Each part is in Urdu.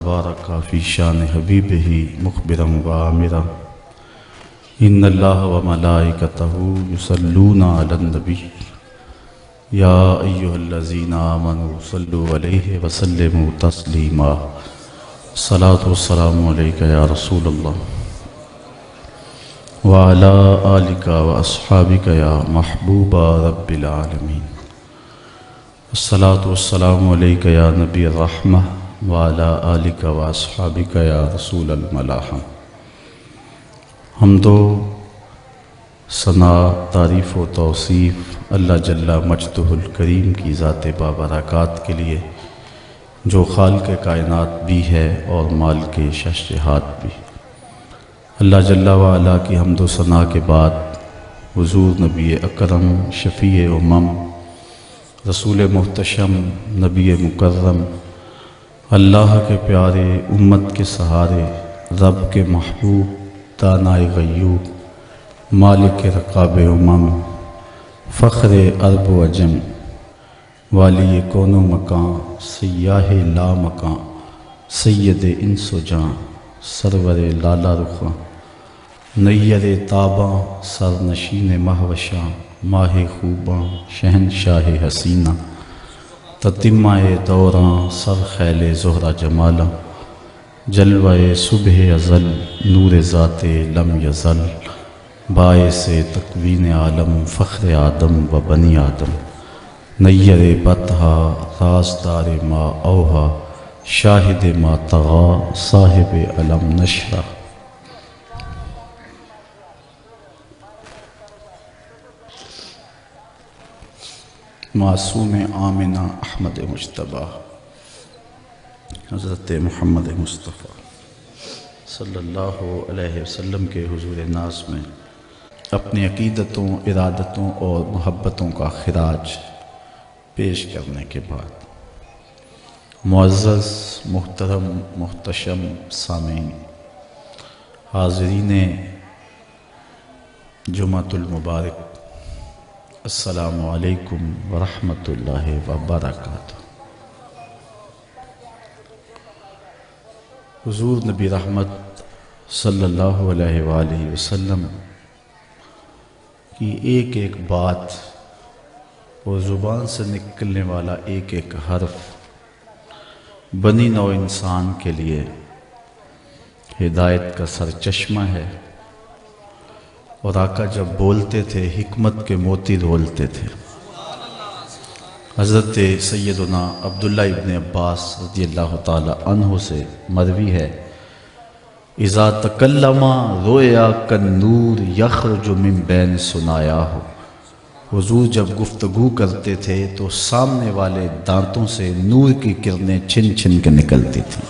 بارک فی شان حبیبہ مخبرا و آمرا ان اللہ و ملائکتہ یصلون علی النبی یا ایہا الذین آمنوا صلوا علیہ وسلموا تسلیما الصلاۃ والسلام علیک یا رسول اللہ وعلی آلک و اصحابک یا محبوب رب العالمین الصلاۃ والسلام علیک یا نبی الرحمہ وعلی آلک و اصحابک یا رسول الملاحم۔ حمد و ثناء، تعریف و توصیف اللہ جل مجدہ الکریم کی ذات بابرکات کے لیے جو خالق کائنات بھی ہے اور مالک ششہات بھی۔ اللہ جل وعلا کی حمد و ثناء کے بعد حضور نبی اکرم شفیع امم رسول محتشم نبی مکرم اللہ کے پیارے امت کے سہارے رب کے محبوب دانائے غیوب مالک رقاب امم فخر عرب و عجم والی کون و مکان سیاہ لا مکان سید انس و جان سرور لالا رخاں نیر تاباں سرنشین مہوشاں ماہ خوباں شہنشاہ حسینہ تتمہ دوراں سر خیل زہرہ جمالاں جلوہ صبح ازل نور ذات لم یزل باعث تکوین عالم فخر آدم و بنی آدم نیر بطحا رازدار ما اوہا شاہد ما طغا صاحب علم نشرہ۔ معصوم آمنہ احمد مجتبیٰ حضرت محمد مصطفیٰ صلی اللہ علیہ وسلم کے حضور ناز میں اپنی عقیدتوں، ارادتوں اور محبتوں کا خراج پیش کرنے کے بعد معزز محترم محتشم سامعین، حاضرین جمعۃ المبارک، السلام علیکم ورحمۃ اللہ وبرکاتہ۔ حضور نبی رحمت صلی اللہ علیہ وآلہ وسلم کی ایک ایک بات اور زبان سے نکلنے والا ایک ایک حرف بنی نوع انسان کے لیے ہدایت کا سرچشمہ ہے، اور آقا جب بولتے تھے حکمت کے موتی رولتے تھے۔ حضرت سیدنا عبداللہ ابن عباس رضی اللہ تعالی عنہ سے مروی ہے، اذا تکلم رویا کالنور یخرج من بین ثنایاہ، حضور جب گفتگو کرتے تھے تو سامنے والے دانتوں سے نور کی کرنیں چھن چھن کے نکلتی تھیں،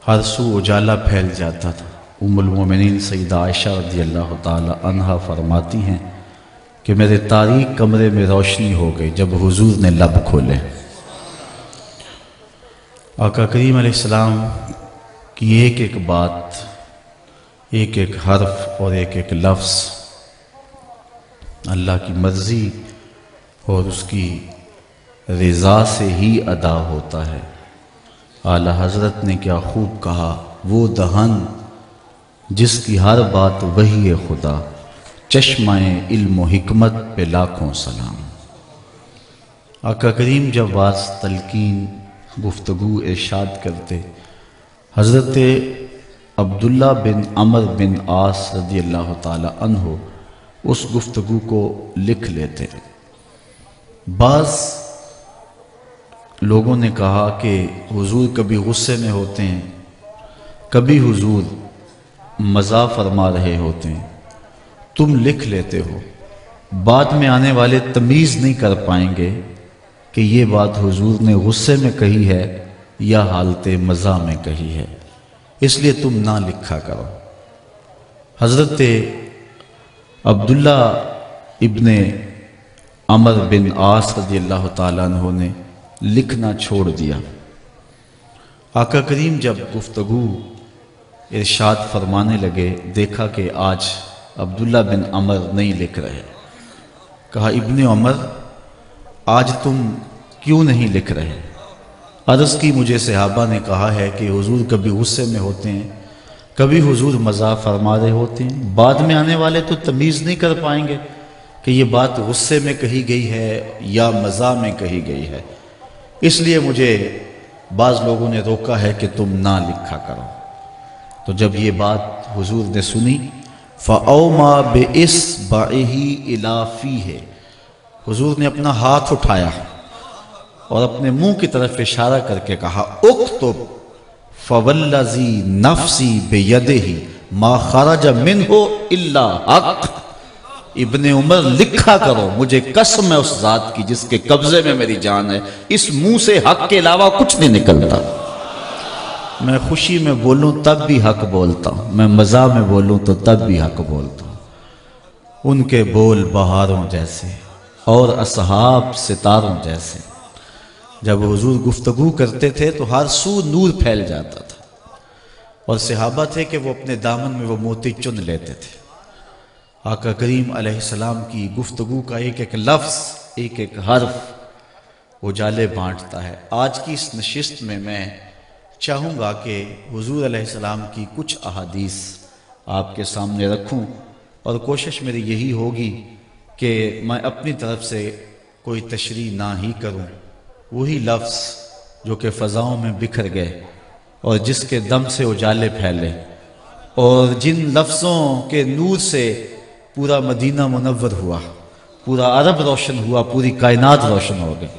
ہر سو اجالا پھیل جاتا تھا۔ ام المومنین سیدہ عائشہ رضی اللہ تعالی عنہا فرماتی ہیں کہ میرے تاریک کمرے میں روشنی ہو گئی جب حضور نے لب کھولے۔ آقا کریم علیہ السلام کی ایک ایک بات، ایک ایک حرف اور ایک ایک لفظ اللہ کی مرضی اور اس کی رضا سے ہی ادا ہوتا ہے۔ اعلیٰ حضرت نے کیا خوب کہا، وہ دہن جس کی ہر بات وحی خدا، چشمہ علم و حکمت پہ لاکھوں سلام۔ آقا کریم جب واز تلقین گفتگو ارشاد کرتے، حضرت عبداللہ بن عمر بن عاص رضی اللہ تعالی عنہ اس گفتگو کو لکھ لیتے۔ بعض لوگوں نے کہا کہ حضور کبھی غصے میں ہوتے ہیں، کبھی حضور مزاح فرما رہے ہوتے ہیں، تم لکھ لیتے ہو، بعد میں آنے والے تمیز نہیں کر پائیں گے کہ یہ بات حضور نے غصے میں کہی ہے یا حالت مزاح میں کہی ہے، اس لیے تم نہ لکھا کرو۔ حضرت عبداللہ ابن عمر بن عاص رضی اللہ تعالیٰ عنہ نے لکھنا چھوڑ دیا۔ آقا کریم جب گفتگو ارشاد فرمانے لگے، دیکھا کہ آج عبداللہ بن عمر نہیں لکھ رہے، کہا ابن عمر آج تم کیوں نہیں لکھ رہے؟ عرض کی مجھے صحابہ نے کہا ہے کہ حضور کبھی غصے میں ہوتے ہیں، کبھی حضور مزاح فرما رہے ہوتے ہیں، بعد میں آنے والے تو تمیز نہیں کر پائیں گے کہ یہ بات غصے میں کہی گئی ہے یا مزاح میں کہی گئی ہے، اس لیے مجھے بعض لوگوں نے روکا ہے کہ تم نہ لکھا کرو۔ تو جب یہ بات حضور نے سنی فَأَوْمَا بِإِصْبَعِهِ إِلَىٰ فِيهِ، حضور نے اپنا ہاتھ اٹھایا اور اپنے منہ کی طرف اشارہ کر کے کہا اکتب فوالذی نفسی بیدہ ما خرج منہ الا حق، ابن عمر لکھا کرو، مجھے قسم ہے اس ذات کی جس کے قبضے میں میری جان ہے، اس منہ سے حق کے علاوہ کچھ نہیں نکلتا۔ میں خوشی میں بولوں تب بھی حق بولتا ہوں، میں مزاح میں بولوں تو تب بھی حق بولتا ہوں۔ ان کے بول بہاروں جیسے اور اصحاب ستاروں جیسے۔ جب حضور گفتگو کرتے تھے تو ہر سو نور پھیل جاتا تھا، اور صحابہ تھے کہ وہ اپنے دامن میں وہ موتی چن لیتے تھے۔ آقا کریم علیہ السلام کی گفتگو کا ایک ایک لفظ، ایک ایک حرف اجالے بانٹتا ہے۔ آج کی اس نشست میں میں چاہوں گا کہ حضور علیہ السلام کی کچھ احادیث آپ کے سامنے رکھوں، اور کوشش میری یہی ہوگی کہ میں اپنی طرف سے کوئی تشریح نہ ہی کروں، وہی لفظ جو کہ فضاؤں میں بکھر گئے اور جس کے دم سے اجالے پھیلے، اور جن لفظوں کے نور سے پورا مدینہ منور ہوا، پورا عرب روشن ہوا، پوری کائنات روشن ہو گئی۔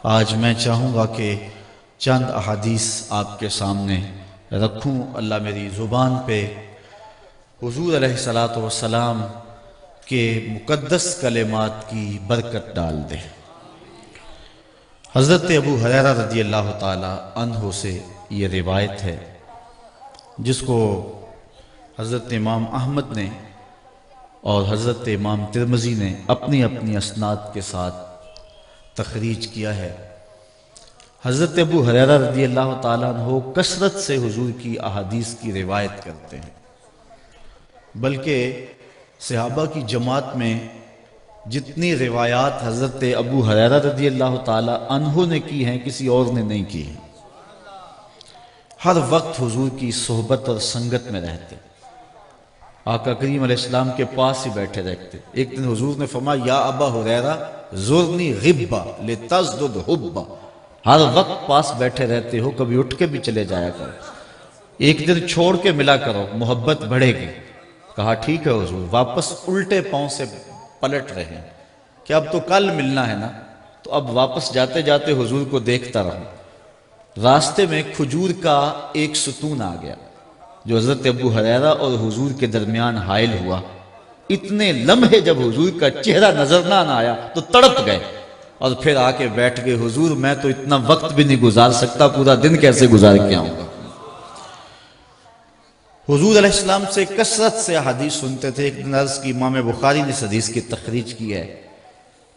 آج میں چاہوں گا کہ چند احادیث آپ کے سامنے رکھوں، اللہ میری زبان پہ حضور علیہ السلام کے مقدس کلمات کی برکت ڈال دے۔ حضرت ابو ہریرہ رضی اللہ تعالی عنہ سے یہ روایت ہے، جس کو حضرت امام احمد نے اور حضرت امام ترمذی نے اپنی اپنی اسناد کے ساتھ تخریج کیا ہے۔ حضرت ابو ہریرہ رضی اللہ تعالیٰ عنہ کثرت سے حضور کی احادیث کی روایت کرتے ہیں، بلکہ صحابہ کی جماعت میں جتنی روایات حضرت ابو ہریرہ رضی اللہ تعالیٰ عنہ نے کی ہیں کسی اور نے نہیں کی ہیں۔ ہر وقت حضور کی صحبت اور سنگت میں رہتے، آقا کریم علیہ السلام کے پاس ہی بیٹھے رہتے۔ ایک دن حضور نے فرمایا یا ابا ہریرہ زرنی غبا لتزدد حبا، ہر وقت پاس بیٹھے رہتے ہو، کبھی اٹھ کے بھی چلے جایا کرو، ایک دن چھوڑ کے ملا کرو، محبت بڑھے گی۔ کہا ٹھیک ہے حضور۔ واپس الٹے پاؤں سے پلٹ رہے ہیں کہ اب تو کل ملنا ہے نا، تو اب واپس جاتے جاتے حضور کو دیکھتا رہوں۔ راستے میں کھجور کا ایک ستون آ گیا جو حضرت ابو ہریرہ اور حضور کے درمیان حائل ہوا۔ اتنے لمحے جب حضور کا چہرہ نظر نہ آیا تو تڑپ گئے، اور پھر آ کے بیٹھ گئے، حضور میں تو اتنا وقت بھی نہیں گزار سکتا، پورا دن کیسے گزار کے آؤں گا۔ حضور علیہ السلام سے کثرت سے حدیث سنتے تھے۔ ایک دن عرض کی، امام بخاری نے اس حدیث کی تخریج کی ہے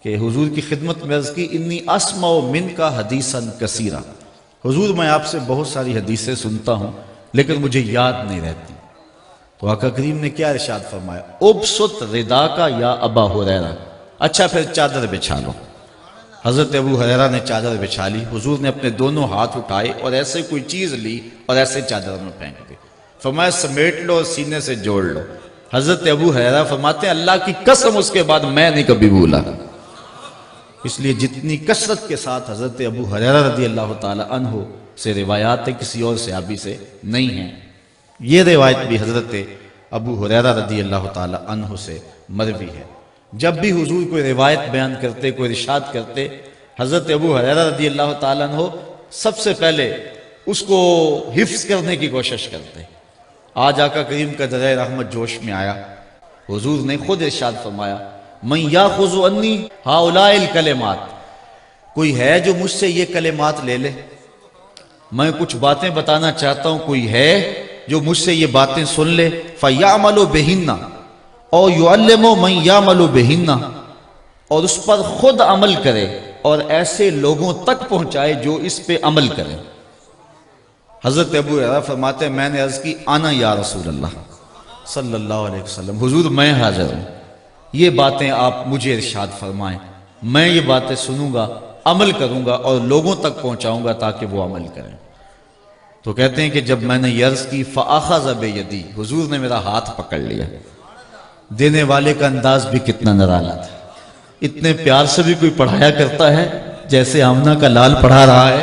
کہ حضور کی خدمت میں عرض کی انی اسمع منک حدیثا کثیرا، حضور میں آپ سے بہت ساری حدیثیں سنتا ہوں لیکن مجھے یاد نہیں رہتی۔ تو آقا کریم نے کیا ارشاد فرمایا، ابسط رداک یا ابا ہریرہ، اچھا پھر چادر بچھا لو۔ حضرت ابو ہریرہ نے چادر بچھا لی، حضور نے اپنے دونوں ہاتھ اٹھائے اور ایسے کوئی چیز لی اور ایسے چادر میں پھینک دی، فرمایا سمیٹ لو اور سینے سے جوڑ لو۔ حضرت ابو ہریرہ فرماتے ہیں اللہ کی قسم اس کے بعد میں نہیں کبھی بھولا۔ اس لیے جتنی کثرت کے ساتھ حضرت ابو ہریرہ رضی اللہ تعالی عنہ سے روایات کسی اور صحابی سے نہیں ہیں۔ یہ روایت بھی حضرت ابو ہریرہ رضی اللہ تعالی عنہ سے مروی ہے۔ جب بھی حضور کوئی روایت بیان کرتے، کوئی ارشاد کرتے، حضرت ابو ہریرہ رضی اللہ تعالی عنہ سب سے پہلے اس کو حفظ کرنے کی کوشش کرتے۔ آج آقا کریم کا درہ رحمت جوش میں آیا، حضور نے خود ارشاد فرمایا من یاخذ عنی ہؤلاء الکلمات، کوئی ہے جو مجھ سے یہ کلمات لے لے، میں کچھ باتیں بتانا چاہتا ہوں، کوئی ہے جو مجھ سے یہ باتیں سن لے، فَيَعْمَلُ بِهِنَّ اور يُعَلِّمُ مَنْ يَعْمَلُ بِهِنَّ، اور اس پر خود عمل کرے اور ایسے لوگوں تک پہنچائے جو اس پہ عمل کرے۔ حضرت ابو ہریرہ فرماتے ہیں میں نے عرض کی انا یا رسول اللہ صلی اللہ علیہ وسلم، حضور میں حاضر ہوں، یہ باتیں آپ مجھے ارشاد فرمائیں، میں یہ باتیں سنوں گا عمل کروں گا اور لوگوں تک پہنچاؤں گا تاکہ وہ عمل کریں۔ تو کہتے ہیں کہ جب میں نے یہ عرض کی فَأَخَذَ بِيَدِي، حضور نے میرا ہاتھ پکڑ لیا۔ دینے والے کا انداز بھی کتنا نرالا تھا، اتنے پیار سے بھی کوئی پڑھایا کرتا ہے جیسے آمنہ کا لال پڑھا رہا ہے۔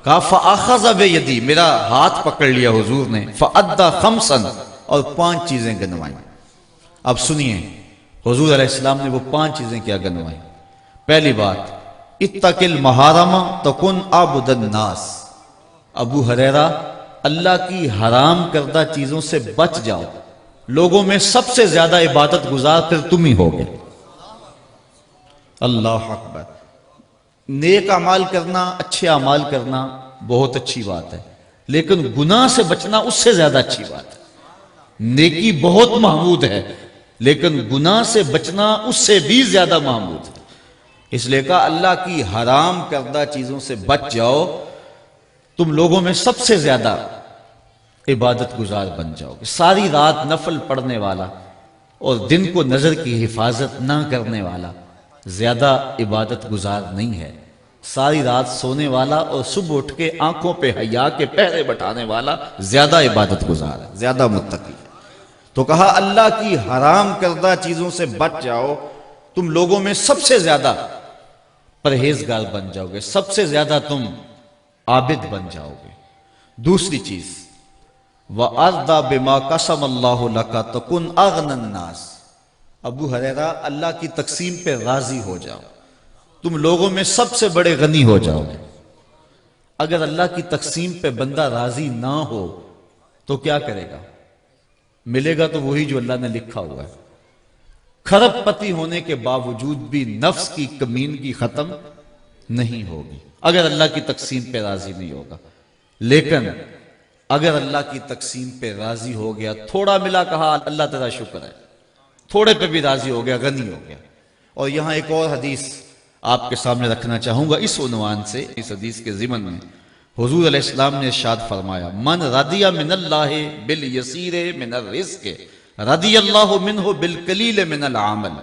کہا فَأَخَذَ بِيَدِي، میرا ہاتھ پکڑ لیا حضور نے، فَأَدَّى خَمْسًا، اور 5 چیزیں گنوائیں۔ اب سنیے حضور علیہ السلام نے وہ 5 چیزیں کیا گنوائیں۔ پہلی بات، اتق المحارم تکن عبد الناس، ابو ہریرہ اللہ کی حرام کردہ چیزوں سے بچ جاؤ، لوگوں میں سب سے زیادہ عبادت گزار پھر تم ہی ہوگے۔ اللہ اکبر۔ نیک اعمال کرنا، اچھے اعمال کرنا بہت اچھی بات ہے، لیکن گناہ سے بچنا اس سے زیادہ اچھی بات ہے۔ نیکی بہت محمود ہے، لیکن گناہ سے بچنا اس سے بھی زیادہ محمود ہے۔ اس لیے کہا اللہ کی حرام کردہ چیزوں سے بچ جاؤ، تم لوگوں میں سب سے زیادہ عبادت گزار بن جاؤ گے۔ ساری رات نفل پڑھنے والا اور دن کو نظر کی حفاظت نہ کرنے والا زیادہ عبادت گزار نہیں ہے۔ ساری رات سونے والا اور صبح اٹھ کے آنکھوں پہ حیا کے پہرے بٹھانے والا زیادہ عبادت گزار ہے، زیادہ متقی ہے۔ تو کہا اللہ کی حرام کردہ چیزوں سے بچ جاؤ، تم لوگوں میں سب سے زیادہ پرہیزگار بن جاؤ گے، سب سے زیادہ تم عابد بن جاؤ گے۔ دوسری چیز، وَأَرْضَ بِمَا قَسَمَ اللَّهُ لَكَ تَكُنْ أَغْنَى النَّاسِ، ابو ہریرہ اللہ کی تقسیم پہ راضی ہو جاؤ، تم لوگوں میں سب سے بڑے غنی ہو جاؤ گے۔ اگر اللہ کی تقسیم پہ بندہ راضی نہ ہو تو کیا کرے گا؟ ملے گا تو وہی جو اللہ نے لکھا ہوا ہے۔ کھرب پتی ہونے کے باوجود بھی نفس کی کمینگی ختم نہیں ہوگی اگر اللہ کی تقسیم پہ راضی نہیں ہوگا۔ لیکن اگر اللہ کی تقسیم پہ راضی ہو گیا، تھوڑا ملا، کہا اللہ تیرا شکر ہے، تھوڑے پہ بھی راضی ہو گیا، غنی ہو گیا۔ اور یہاں ایک اور حدیث آپ کے سامنے رکھنا چاہوں گا اس عنوان سے، اس حدیث کے ضمن میں حضور علیہ السلام نے ارشاد فرمایا، من رضی من اللہ بالیسیر من الرزق رضی اللہ منہ بالقلیل من العمل۔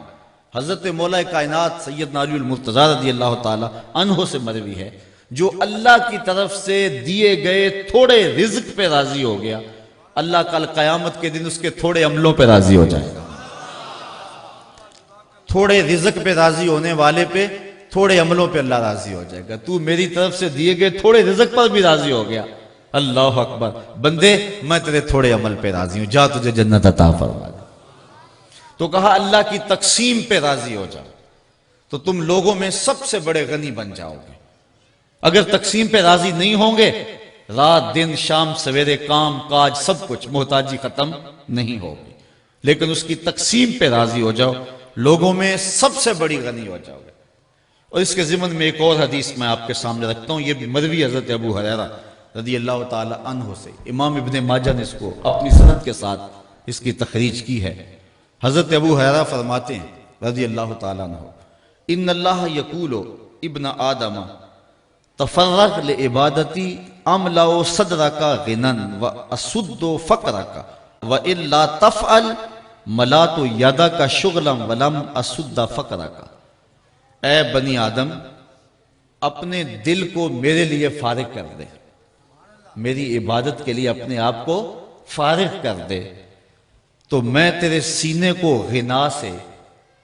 حضرت مولا کائنات سیدنا علی المرتضیٰ رضی اللہ تعالی عنہ سے مروی ہے، جو اللہ کی طرف سے دیے گئے تھوڑے رزق پہ راضی ہو گیا، اللہ کل قیامت کے دن اس کے تھوڑے عملوں پہ راضی ہو جائے گا۔ تھوڑے رزق پہ راضی ہونے والے پہ تھوڑے عملوں پہ اللہ راضی ہو جائے گا۔ تو میری طرف سے دیے گئے تھوڑے رزق پر بھی راضی ہو گیا، اللہ اکبر، بندے میں تیرے تھوڑے عمل پہ راضی ہوں، جا تجھے جنت عطا فرما دے۔ تو کہا اللہ کی تقسیم پہ راضی ہو جاؤ تو تم لوگوں میں سب سے بڑے غنی بن جاؤ گے۔ اگر تقسیم پہ راضی نہیں ہوں گے، رات دن شام سویرے کام کاج سب کچھ، محتاجی ختم نہیں ہوگی۔ لیکن اس کی تقسیم پہ راضی ہو جاؤ، لوگوں میں سب سے بڑی غنی ہو جاؤ گے۔ اور اس کے ضمن میں ایک اور حدیث میں آپ کے سامنے رکھتا ہوں، یہ بھی مروی حضرت ابو ہریرہ رضی اللہ تعالی عنہ سے، امام ابن ماجہ نے اس کو اپنی سند کے ساتھ اس کی تخریج کی ہے۔ حضرت ابو ہریرہ فرماتے ہیں رضی اللہ تعالی عنہ، ان اللہ یقول ابن آدم تفرغ لعبادتی املا صدرک غنن واسد فقرک والا تفعل ملات یدک شغلا ولم اسد فقرک۔ اے بنی آدم، اپنے دل کو میرے لیے فارغ کر دے، میری عبادت کے لیے اپنے آپ کو فارغ کر دے، تو میں تیرے سینے کو غنا سے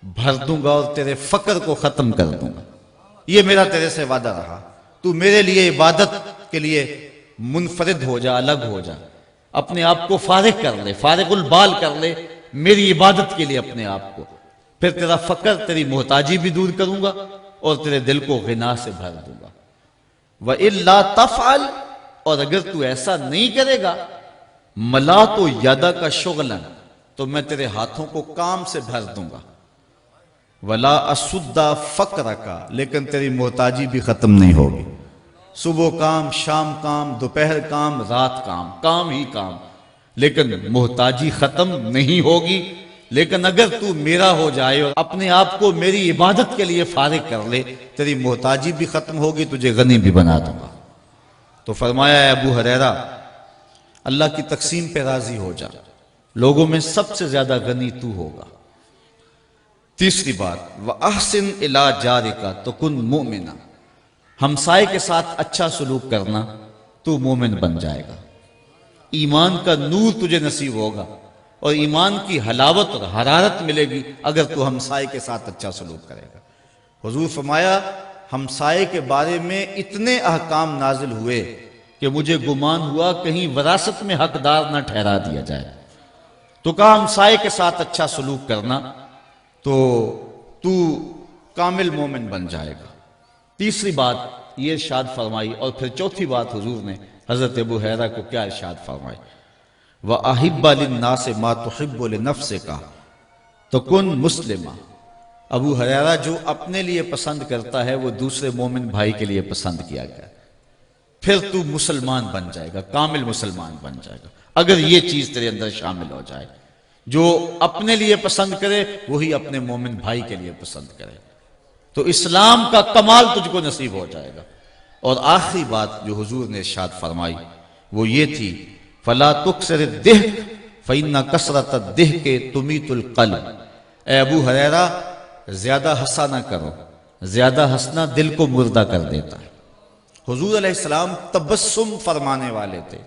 بھر دوں گا اور تیرے فقر کو ختم کر دوں گا۔ یہ میرا تیرے سے وعدہ رہا، تو میرے لیے عبادت کے لیے منفرد ہو جا، الگ ہو جا، اپنے آپ کو فارغ کر لے، فارغ البال کر لے میری عبادت کے لیے اپنے آپ کو، پھر تیرا فقر، تیری محتاجی بھی دور کروں گا اور تیرے دل کو غنا سے بھر دوں گا۔ وَإِلَّا تَفْعَلْ، اور اگر تو ایسا نہیں کرے گا، مَلَاتُ يَدَكَ شُغْلًا، تو میں تیرے ہاتھوں کو کام سے بھر دوں گا۔ وَلَا أَسُدَّ فَقْرَكَ، لیکن تیری محتاجی بھی ختم نہیں ہوگی۔ صبح کام، شام کام، دوپہر کام، رات کام، کام ہی کام، لیکن محتاجی ختم نہیں ہوگی۔ لیکن اگر تو میرا ہو جائے اور اپنے آپ کو میری عبادت کے لیے فارغ کر لے، تیری محتاجی بھی ختم ہوگی، تجھے غنی بھی بنا دوں گا۔ تو فرمایا اے ابو ہریرہ، اللہ کی تقسیم پہ راضی ہو جا، لوگوں میں سب سے زیادہ غنی تو ہوگا۔ تیسری بات، وَأَحْسِنْ إِلَىٰ جَارِكَ تَكُنْ مُؤْمِنًا، ہمسائے کے ساتھ اچھا سلوک کرنا تو مومن بن جائے گا، ایمان کا نور تجھے نصیب ہوگا اور ایمان کی حلاوت اور حرارت ملے گی اگر تو ہمسائے کے ساتھ اچھا سلوک کرے گا۔ حضور فرمایا ہمسائے کے بارے میں اتنے احکام نازل ہوئے کہ مجھے گمان ہوا کہیں وراثت میں حقدار نہ ٹھہرا دیا جائے، تو کہا ہمسائے کے ساتھ اچھا سلوک کرنا تو کامل مومن بن جائے گا۔ تیسری بات یہ ارشاد فرمائی، اور پھر چوتھی بات حضور نے حضرت ابو ہریرہ کو کیا ارشاد فرمائی، وَأَحِبَّ لِلنَّاسِ مَا تُحِبُّ لِنَفْسِكَ تَكُنْ مُسْلِمًا۔ ابو ہریرہ جو اپنے لیے پسند کرتا ہے وہ دوسرے مومن بھائی کے لیے پسند کیا گیا، پھر تو مسلمان بن جائے گا، کامل مسلمان بن جائے گا اگر یہ چیز تیرے اندر شامل ہو جائے۔ جو اپنے لیے پسند کرے وہی اپنے مومن بھائی کے لیے پسند کرے، تو اسلام کا کمال تجھ کو نصیب ہو جائے گا۔ اور آخری بات جو حضور نے ارشاد فرمائی وہ یہ تھی، فَلَا تُكْسِرِ الضِّحْكَ فَإِنَّ كَثْرَةَ الضِّحْكِ تُمِيتُ الْقَلْبَ۔ اے ابو ہریرہ زیادہ ہنسا نہ کرو، زیادہ ہنسنا دل کو مردہ کر دیتا ہے۔ حضور علیہ السلام تبسم فرمانے والے تھے،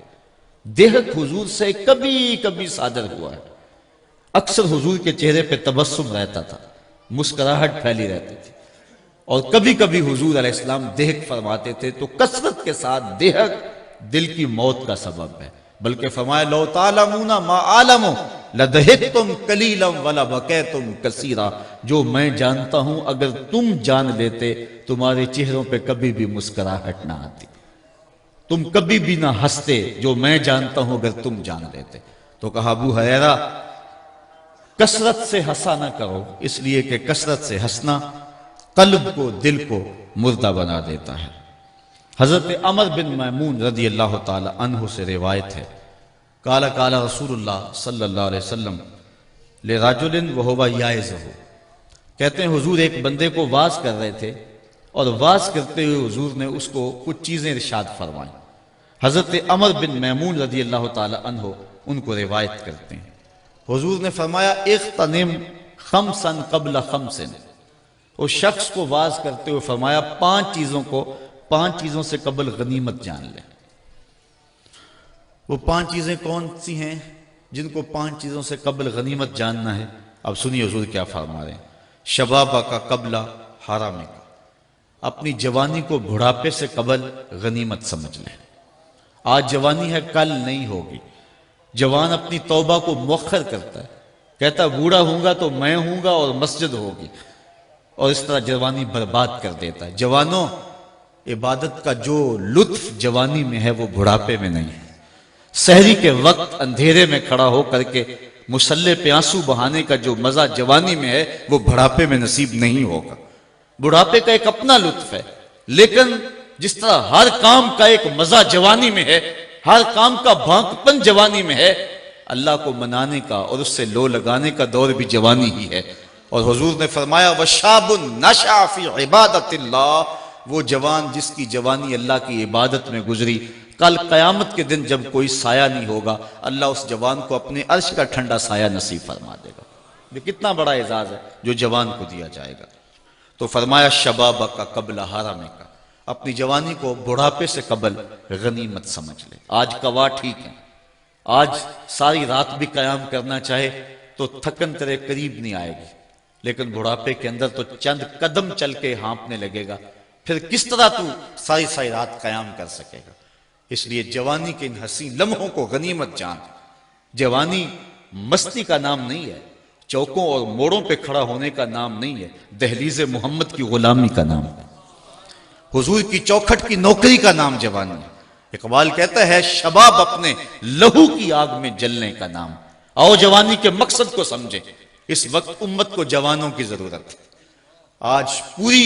دہک حضور سے کبھی کبھی صادر ہوا ہے، اکثر حضور کے چہرے پہ تبسم رہتا تھا، مسکراہٹ پھیلی رہتی تھی، اور کبھی کبھی حضور علیہ السلام دہک فرماتے تھے، تو کثرت کے ساتھ دہک دل کی موت کا سبب ہے، بلکہ فرمایا لو تعلمون ما اعلم لدہکتم قلیلا ولبکیتم کثیرا۔ جو میں جانتا ہوں اگر تم جان لیتے تمہارے چہروں پہ کبھی بھی مسکراہٹ نہ آتی، تم کبھی بھی نہ ہنستے، جو میں جانتا ہوں اگر تم جان لیتے۔ تو کہا ابو ہریرہ کثرت سے ہنسا نہ کرو، اس لیے کہ کثرت سے ہنسنا قلب کو، دل کو مردہ بنا دیتا ہے۔ حضرت عمر بن میمون رضی اللہ تعالی عنہ سے روایت ہے، قال قال رسول اللہ صلی اللہ علیہ وسلم لرجل وہو یعظہ، کہتے ہیں حضور ایک بندے کو واعظ کر رہے تھے، اور واعظ کرتے ہوئے حضور نے اس کو کچھ چیزیں ارشاد فرمائیں۔ حضرت عمر بن میمون رضی اللہ تعالی عنہ ان کو روایت کرتے ہیں، حضور نے فرمایا اغتنم خمسا قبل خمس، اس شخص کو واعظ کرتے ہوئے فرمایا پانچ چیزوں سے قبل غنیمت جان لے۔ وہ 5 چیزیں کون سی ہیں جن کو 5 چیزوں سے قبل غنیمت جاننا ہے؟ اب سنیے حضور کیا فرما رہے ہیں، شبابہ کا قبل حرامہ کا، اپنی جوانی کو بڑھاپے سے قبل غنیمت سمجھ لیں۔ آج جوانی ہے کل نہیں ہوگی، جوان اپنی توبہ کو مؤخر کرتا ہے، کہتا بوڑھا ہوں گا تو میں ہوں گا اور مسجد ہوگی، اور اس طرح جوانی برباد کر دیتا ہے۔ جوانوں، عبادت کا جو لطف جوانی میں ہے وہ بڑھاپے میں نہیں ہے۔ سحری کے وقت اندھیرے میں کھڑا ہو کر کے مصلی پہ آنسو بہانے کا جو مزہ جوانی میں ہے وہ بڑھاپے میں نصیب نہیں ہوگا۔ بڑھاپے کا ایک اپنا لطف ہے، لیکن جس طرح ہر کام کا ایک مزہ جوانی میں ہے، ہر کام کا بھانکپن جوانی میں ہے، اللہ کو منانے کا اور اس سے لو لگانے کا دور بھی جوانی ہی ہے۔ اور حضور نے فرمایا وَشَابٌ نَشَأَ فِي عِبَادَةِ اللَّهِ، وہ جوان جس کی جوانی اللہ کی عبادت میں گزری، کل قیامت کے دن جب کوئی سایہ نہیں ہوگا اللہ اس جوان کو اپنے عرش کا ٹھنڈا سایہ نصیب فرما دے گا۔ یہ کتنا بڑا اعزاز ہے جو جوان کو دیا جائے گا۔ تو فرمایا شبابہ کا قبل حرامہ کا، اپنی جوانی کو بڑھاپے سے قبل غنیمت سمجھ لے۔ آج کوا ٹھیک ہے، آج ساری رات بھی قیام کرنا چاہے تو تھکن تیرے قریب نہیں آئے گی، لیکن بڑھاپے کے اندر تو چند قدم چل کے ہانپنے لگے گا، پھر کس طرح تو ساری رات قیام کر سکے گا؟ اس لیے جوانی کے ان حسین لمحوں کو غنیمت جان۔ جوانی مستی کا نام نہیں ہے، چوکوں اور موڑوں پہ کھڑا ہونے کا نام نہیں ہے، دہلیز محمد کی غلامی کا نام ہے، حضور کی چوکھٹ کی نوکری کا نام جوانی ہے۔ اقبال کہتا ہے شباب اپنے لہو کی آگ میں جلنے کا نام۔ آؤ جوانی کے مقصد کو سمجھیں، اس وقت امت کو جوانوں کی ضرورت ہے۔ آج پوری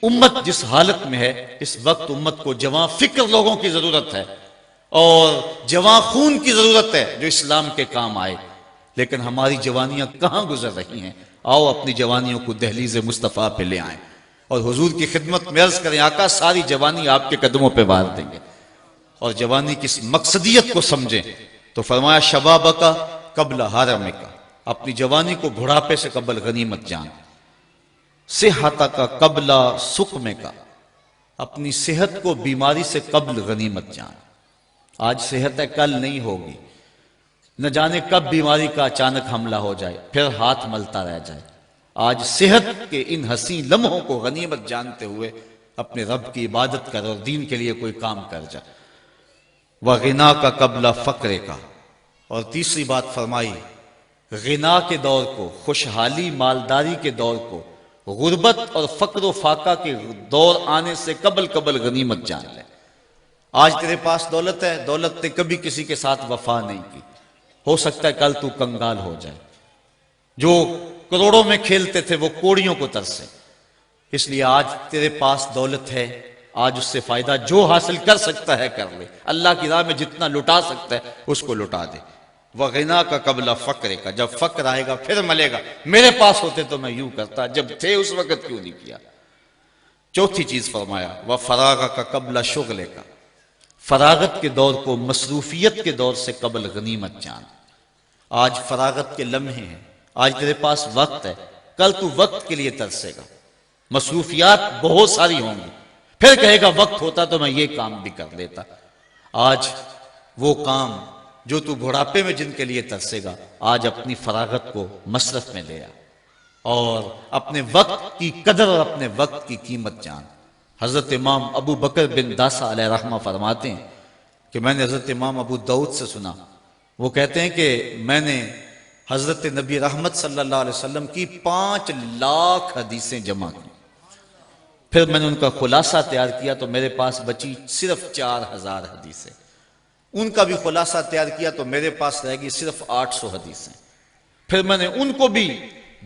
امت جس حالت میں ہے، اس وقت امت کو جوان فکر لوگوں کی ضرورت ہے اور جوان خون کی ضرورت ہے جو اسلام کے کام آئے، لیکن ہماری جوانیاں کہاں گزر رہی ہیں؟ آؤ اپنی جوانیوں کو دہلیز مصطفیٰ پہ لے آئیں اور حضور کی خدمت میں عرض کریں آقا ساری جوانی آپ کے قدموں پہ وار دیں گے، اور جوانی کی مقصدیت کو سمجھیں۔ تو فرمایا شبابہ کا قبل حرامہ کا، اپنی جوانی کو بڑھاپے سے قبل غنیمت جان۔ صحت کا قبل سقم کا، اپنی صحت کو بیماری سے قبل غنیمت جان۔ آج صحت ہے، کل نہیں ہوگی، نہ جانے کب بیماری کا اچانک حملہ ہو جائے، پھر ہاتھ ملتا رہ جائے۔ آج صحت کے ان حسین لمحوں کو غنیمت جانتے ہوئے اپنے رب کی عبادت کر اور دین کے لیے کوئی کام کر جا۔ وغنا کا قبل فقر کا، اور تیسری بات فرمائی، غنا کے دور کو، خوشحالی مالداری کے دور کو، غربت اور فقر و فاقہ کے دور آنے سے قبل غنیمت جان لے۔ آج تیرے پاس دولت ہے، دولت نے کبھی کسی کے ساتھ وفا نہیں کی، ہو سکتا ہے کل تو کنگال ہو جائے۔ جو کروڑوں میں کھیلتے تھے وہ کوڑیوں کو ترسے۔ اس لیے آج تیرے پاس دولت ہے، آج اس سے فائدہ جو حاصل کر سکتا ہے کر لے، اللہ کی راہ میں جتنا لٹا سکتا ہے اس کو لٹا دے۔ وغنا کا قبل فقر کا، جب فقر آئے گا پھر ملے گا، میرے پاس ہوتے تو میں یوں کرتا، جب تھے اس وقت کیوں نہیں کیا۔ چوتھی چیز فرمایا وفراغ کا قبل شغل کا، فراغت کے دور کو مصروفیت کے دور سے قبل غنیمت جان۔ آج فراغت کے لمحے ہیں، آج تیرے پاس وقت ہے، کل تو وقت کے لیے ترسے گا، مصروفیات بہت ساری ہوں گی، پھر کہے گا وقت ہوتا تو میں یہ کام بھی کر لیتا۔ آج وہ کام جو تو بڑھاپے میں جن کے لیے ترسے گا، آج اپنی فراغت کو مصرف میں لے آ اور اپنے وقت کی قدر اور اپنے وقت کی قیمت جان۔ حضرت امام ابو بکر بن داسا علیہ رحمہ فرماتے ہیں کہ میں نے حضرت امام ابو داؤد سے سنا، وہ کہتے ہیں کہ میں نے حضرت نبی رحمت صلی اللہ علیہ وسلم کی 5 لاکھ حدیثیں جمع کی، پھر میں نے ان کا خلاصہ تیار کیا تو میرے پاس بچی صرف 4000 حدیثیں، ان کا بھی خلاصہ تیار کیا تو میرے پاس رہ گئی صرف 800 حدیثیں، پھر میں نے ان کو بھی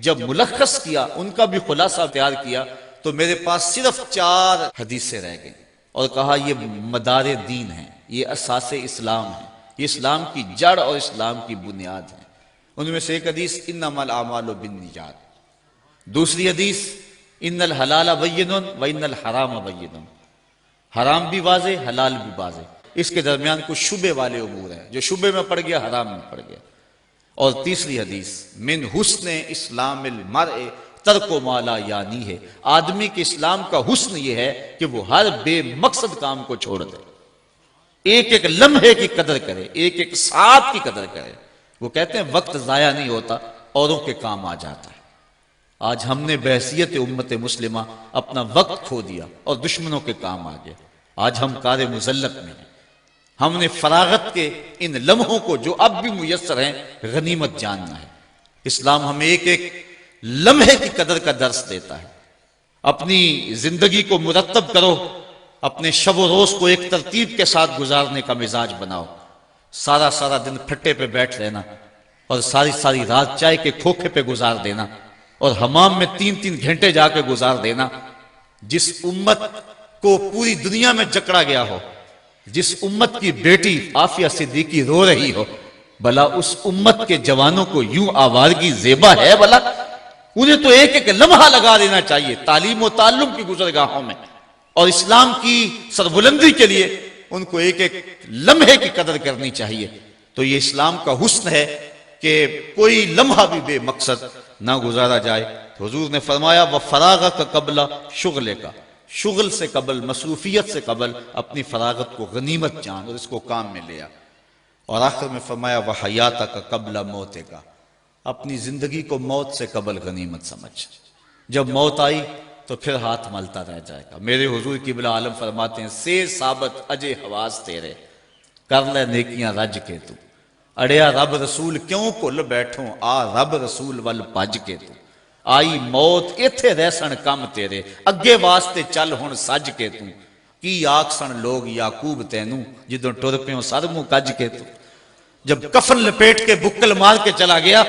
جب ملخص کیا، ان کا بھی خلاصہ تیار کیا تو میرے پاس صرف 4 حدیثیں رہ گئیں، اور کہا یہ مدار دین ہے، یہ اساس اسلام ہے، یہ اسلام کی جڑ اور اسلام کی بنیاد ہے۔ ان میں سے ایک حدیث انما الاعمال بالنیات، دوسری حدیث ان الحلال بین و ان الحرام بین، حرام بھی واضح حلال بھی واضح، اس کے درمیان کچھ شبے والے امور ہیں، جو شبے میں پڑ گیا حرام میں پڑ گیا۔ اور تیسری حدیث من حسن اسلام المرء ترک ما لا یعنی ہے، آدمی کے اسلام کا حسن یہ ہے کہ وہ ہر بے مقصد کام کو چھوڑ دے، ایک ایک لمحے کی قدر کرے، ایک ایک ساعت کی قدر کرے۔ وہ کہتے ہیں وقت ضائع نہیں ہوتا، اوروں کے کام آ جاتا ہے۔ آج ہم نے بحیثیت امت مسلمہ اپنا وقت کھو دیا اور دشمنوں کے کام آ گیا، آج ہم کار مذلت میں ہیں۔ ہم نے فراغت کے ان لمحوں کو جو اب بھی میسر ہیں غنیمت جاننا ہے۔ اسلام ہمیں ایک ایک لمحے کی قدر کا درس دیتا ہے۔ اپنی زندگی کو مرتب کرو، اپنے شب و روز کو ایک ترتیب کے ساتھ گزارنے کا مزاج بناؤ۔ سارا دن پھٹے پہ بیٹھ رہنا اور ساری رات چائے کے کھوکھے پہ گزار دینا اور حمام میں 3 گھنٹے جا کے گزار دینا۔ جس امت کو پوری دنیا میں جکڑا گیا ہو، جس امت کی بیٹی عافیہ صدیقی رو رہی ہو، بھلا اس امت کے جوانوں کو یوں آوارگی زیبا ہے؟ بھلا انہیں تو ایک ایک لمحہ لگا دینا چاہیے تعلیم و تعلم کی گزرگاہوں میں، اور اسلام کی سربلندی کے لیے ان کو ایک ایک لمحے کی قدر کرنی چاہیے۔ تو یہ اسلام کا حسن ہے کہ کوئی لمحہ بھی بے مقصد نہ گزارا جائے۔ تو حضور نے فرمایا وفراغ کا قبل شغل کا، شغل سے قبل، مصروفیت سے قبل اپنی فراغت کو غنیمت جان اور اس کو کام میں لیا۔ اور آخر میں فرمایا وحیات کا قبل موت کا، اپنی زندگی کو موت سے قبل غنیمت سمجھ، جب موت آئی تو پھر ہاتھ ملتا رہ جائے گا۔ میرے حضور قبلہ عالم فرماتے ہیں سے ثابت اجے حواس تیرے، کر لے نیکیاں رج کے تو، اڑیا رب رسول کیوں بھل بیٹھوں، آ رب رسول ول پج کے تو، آئی موت ایتھے رہسن کم تیرے، اگے واسطے چل ہن سج کے تو، کی آکسن لوگ یعقوب تینوں، جدوں ٹر پیوں سر منہ کج کے تو۔ جب کفن لپیٹ کے بکل مار کے چلا گیا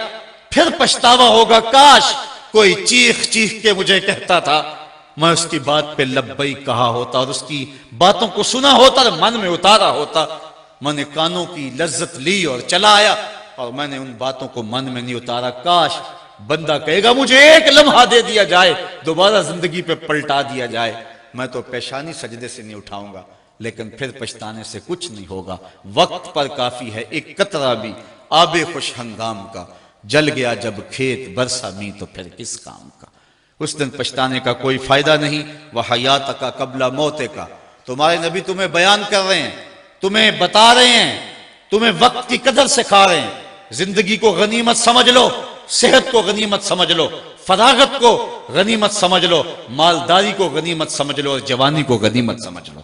پھر پچھتاوا ہوگا، کاش کوئی چیخ کے مجھے کہتا تھا، میں اس کی بات پہ لبئی کہا ہوتا اور اس کی باتوں کو سنا ہوتا اور من میں اتارا ہوتا۔ میں نے کانوں کی لذت لی اور چلا آیا اور میں نے ان باتوں کو من میں نہیں اتارا۔ کاش بندہ کہے گا مجھے ایک لمحہ دے دیا جائے، دوبارہ زندگی پہ پلٹا دیا جائے، میں تو پیشانی سجدے سے نہیں اٹھاؤں گا، لیکن پھر پچھتانے سے کچھ نہیں ہوگا۔ وقت پر کافی ہے ایک قطرہ بھی آب خوش ہنگام کا، جل گیا جب کھیت برسا می تو پھر کس کام کا۔ اس دن پچھتانے کا کوئی فائدہ نہیں. وحیاتک قبل موتک، تمہارے نبی تمہیں بیان کر رہے ہیں، تمہیں بتا رہے ہیں، تمہیں وقت کی قدر سکھا رہے ہیں. زندگی کو غنیمت سمجھ لو، صحت کو غنیمت سمجھ لو، فراغت کو غنیمت سمجھ لو، مالداری کو غنیمت سمجھ لو، اور جوانی کو غنیمت سمجھ لو.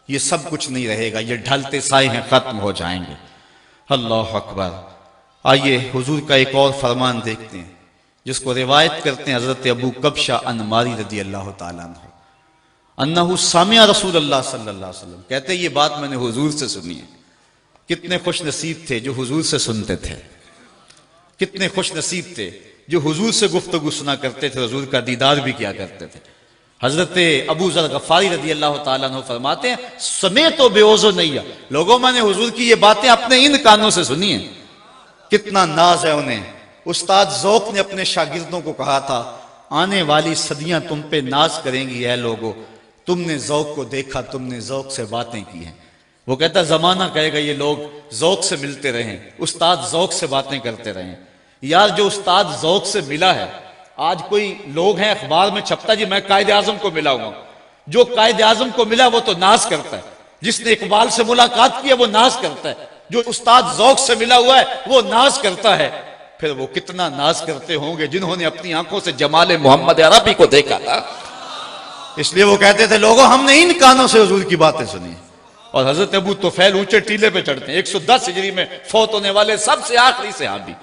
یہ سب کچھ نہیں رہے گا، یہ ڈھلتے سائے ہیں، ختم ہو جائیں گے. اللہ اکبر. آئیے حضور کا ایک اور فرمان دیکھتے ہیں جس کو روایت کرتے ہیں حضرت ابو کبشہ انماری رضی اللہ تعالیٰ عنہ، انہو سامع رسول اللہ صلی اللہ علیہ وسلم، کہتے ہیں یہ بات میں نے حضور سے سنی ہے. کتنے خوش نصیب تھے جو حضور سے سنتے تھے، کتنے خوش نصیب تھے جو حضور سے گفتگو سنا کرتے تھے، حضور کا دیدار بھی کیا کرتے تھے. حضرت ابو ذر غفاری رضی اللہ تعالیٰ عنہ فرماتے ہیں سمیت و بے اوزو نہیں، لوگوں میں نے حضور کی یہ باتیں اپنے ان کانوں سے سنی ہیں. کتنا ناز ہے انہیں. استاد ذوق نے اپنے شاگردوں کو کہا تھا آنے والی صدیاں تم پہ ناز کریں گی اے لوگو، تم نے ذوق کو دیکھا، تم نے ذوق سے باتیں کی ہیں. وہ کہتا زمانہ کہے گا یہ لوگ ذوق سے ملتے رہیں، استاد ذوق سے باتیں کرتے رہیں. یار جو استاد ذوق سے ملا ہے، آج کوئی لوگ ہیں اخبار میں چھپتا جی میں قائد اعظم کو ملا ہوں. جو قائد اعظم کو ملا وہ تو ناز کرتا ہے، جس نے اقبال سے ملاقات کی ہے وہ ناز کرتا ہے، جو استاد ذوق سے ملا ہوا ہے وہ ناز کرتا ہے. پھر وہ کتنا ناز کرتے ہوں گے جنہوں نے اپنی آنکھوں سے جمال محمد عربی کو دیکھا تھا. اس لیے وہ کہتے تھے لوگوں ہم نے ان کانوں سے حضور کی باتیں سنی. اور حضرت ابو طفیل اونچے ٹیلے پہ چڑھتے ہیں، 110 ہجری میں فوت ہونے والے سب سے آخری صحابی،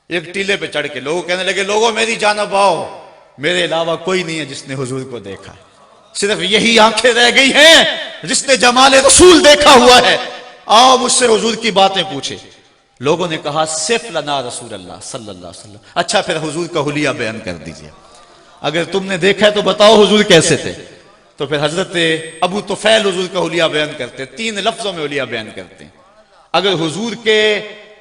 ایک ٹیلے پہ چڑھ کے لوگوں کہنے لگے لوگوں میری جانب آؤ، میرے علاوہ کوئی نہیں ہے جس نے حضور کو دیکھا، صرف یہی آنکھیں رہ گئی ہیں جس نے جمال رسول دیکھا ہوا ہے، آؤ مجھ سے حضور کی باتیں پوچھے. لوگوں نے کہا صف لنا رسول اللہ صلی اللہ علیہ وسلم. اچھا پھر حضور کا حلیہ بیان کر دیجئے، اگر تم نے دیکھا ہے تو بتاؤ حضور کیسے تھے. تو پھر حضرت ابو طفیل حضور کا حلیہ بیان کرتے، 3 لفظوں میں حلیہ بیان کرتے ہیں. اگر حضور کے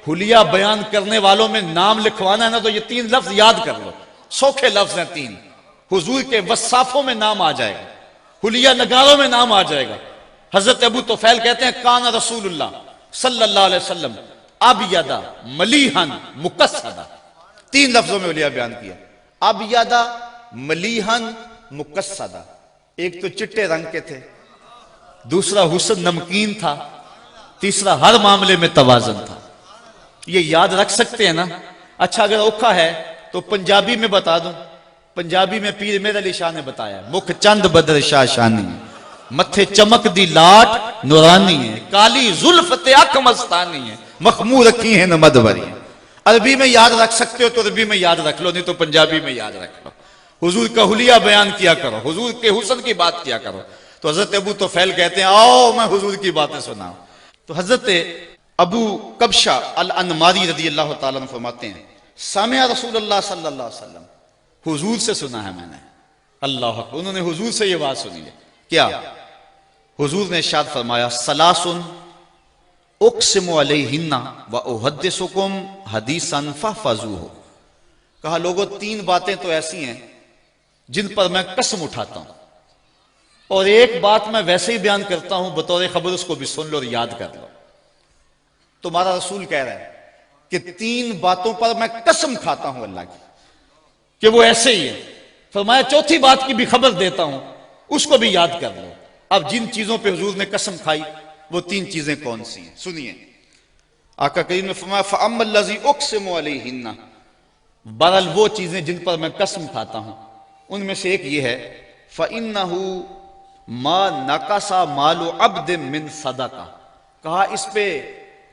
حلیہ بیان کرنے والوں میں نام لکھوانا ہے نا تو یہ 3 لفظ یاد کر لو، سوکھے لفظ ہیں 3. حضور کے وصافوں میں نام آ جائے گا، حلیہ نگاروں میں نام آ جائے گا. حضرت ابو طفیل کہتے ہیں کان رسول اللہ صلی اللہ علیہ وسلم ابیض ملیحا مقصدا. 3 لفظوں میں حلیہ بیان کیا، ابیض ملیحا مقصدا. ایک تو چٹے رنگ کے تھے، دوسرا حسن نمکین تھا، تیسرا ہر معاملے میں توازن تھا. یہ یاد رکھ سکتے ہیں نا؟ اچھا اگر اوکھا ہے تو پنجابی میں بتا دوں. پنجابی میں پیر میر علی شاہ نے بتایا مکھ چند بدر شاہ شانی، متھے چمک دی لاٹ نورانی ہے، کالی زلف تے اکھ مستانی ہے، مخمور رکھی ہیں نمد بری. عربی میں یاد رکھ سکتے ہو تو عربی میں یاد رکھ لو، نہیں تو پنجابی میں یاد رکھ لو. حضور کا حلیہ بیان کیا کرو، حضور کے حسن کی بات کیا کرو. تو حضرت ابو طفیل کہتے ہیں آؤ میں حضور کی باتیں سناؤں. تو حضرت ابو کبشہ الانماری رضی اللہ تعالیٰ عنہ فرماتے ہیں سامع رسول اللہ صلی اللہ علیہ وسلم، حضور سے سنا ہے میں نے. اللہ اکبر. انہوں نے حضور سے یہ بات سنی ہے. کیا؟ حضور نے ارشاد فرمایا سلاسن اقسم علیہن واحدثکم حدیثا فاحفظوہ. کہا لوگوں 3 باتیں تو ایسی ہیں جن پر میں قسم اٹھاتا ہوں، اور ایک بات میں ویسے ہی بیان کرتا ہوں بطور خبر، اس کو بھی سن لو اور یاد کر لو. تمہارا رسول کہہ رہا ہے کہ 3 باتوں پر میں قسم کھاتا ہوں اللہ کی کہ وہ ایسے ہی ہے. فرمایا چوتھی بات کی بھی خبر دیتا ہوں، اس کو بھی یاد کر لو. اب جن چیزوں پہ حضور نے قسم کھائی وہ 3 چیزیں کون سی ہیں سنیے. آقا کریم نے فرمایا فَأَمَّا الَّذِي أُقْسِمُ عَلَيْهِنَّ، بہرحال وہ چیزیں جن پر میں قسم کھاتا ہوں ان میں سے ایک یہ ہے فَإِنَّهُ مَا نَقَصَ مَالُ عَبْدٍ مِّن صَدَقَةٍ. کہا اس پہ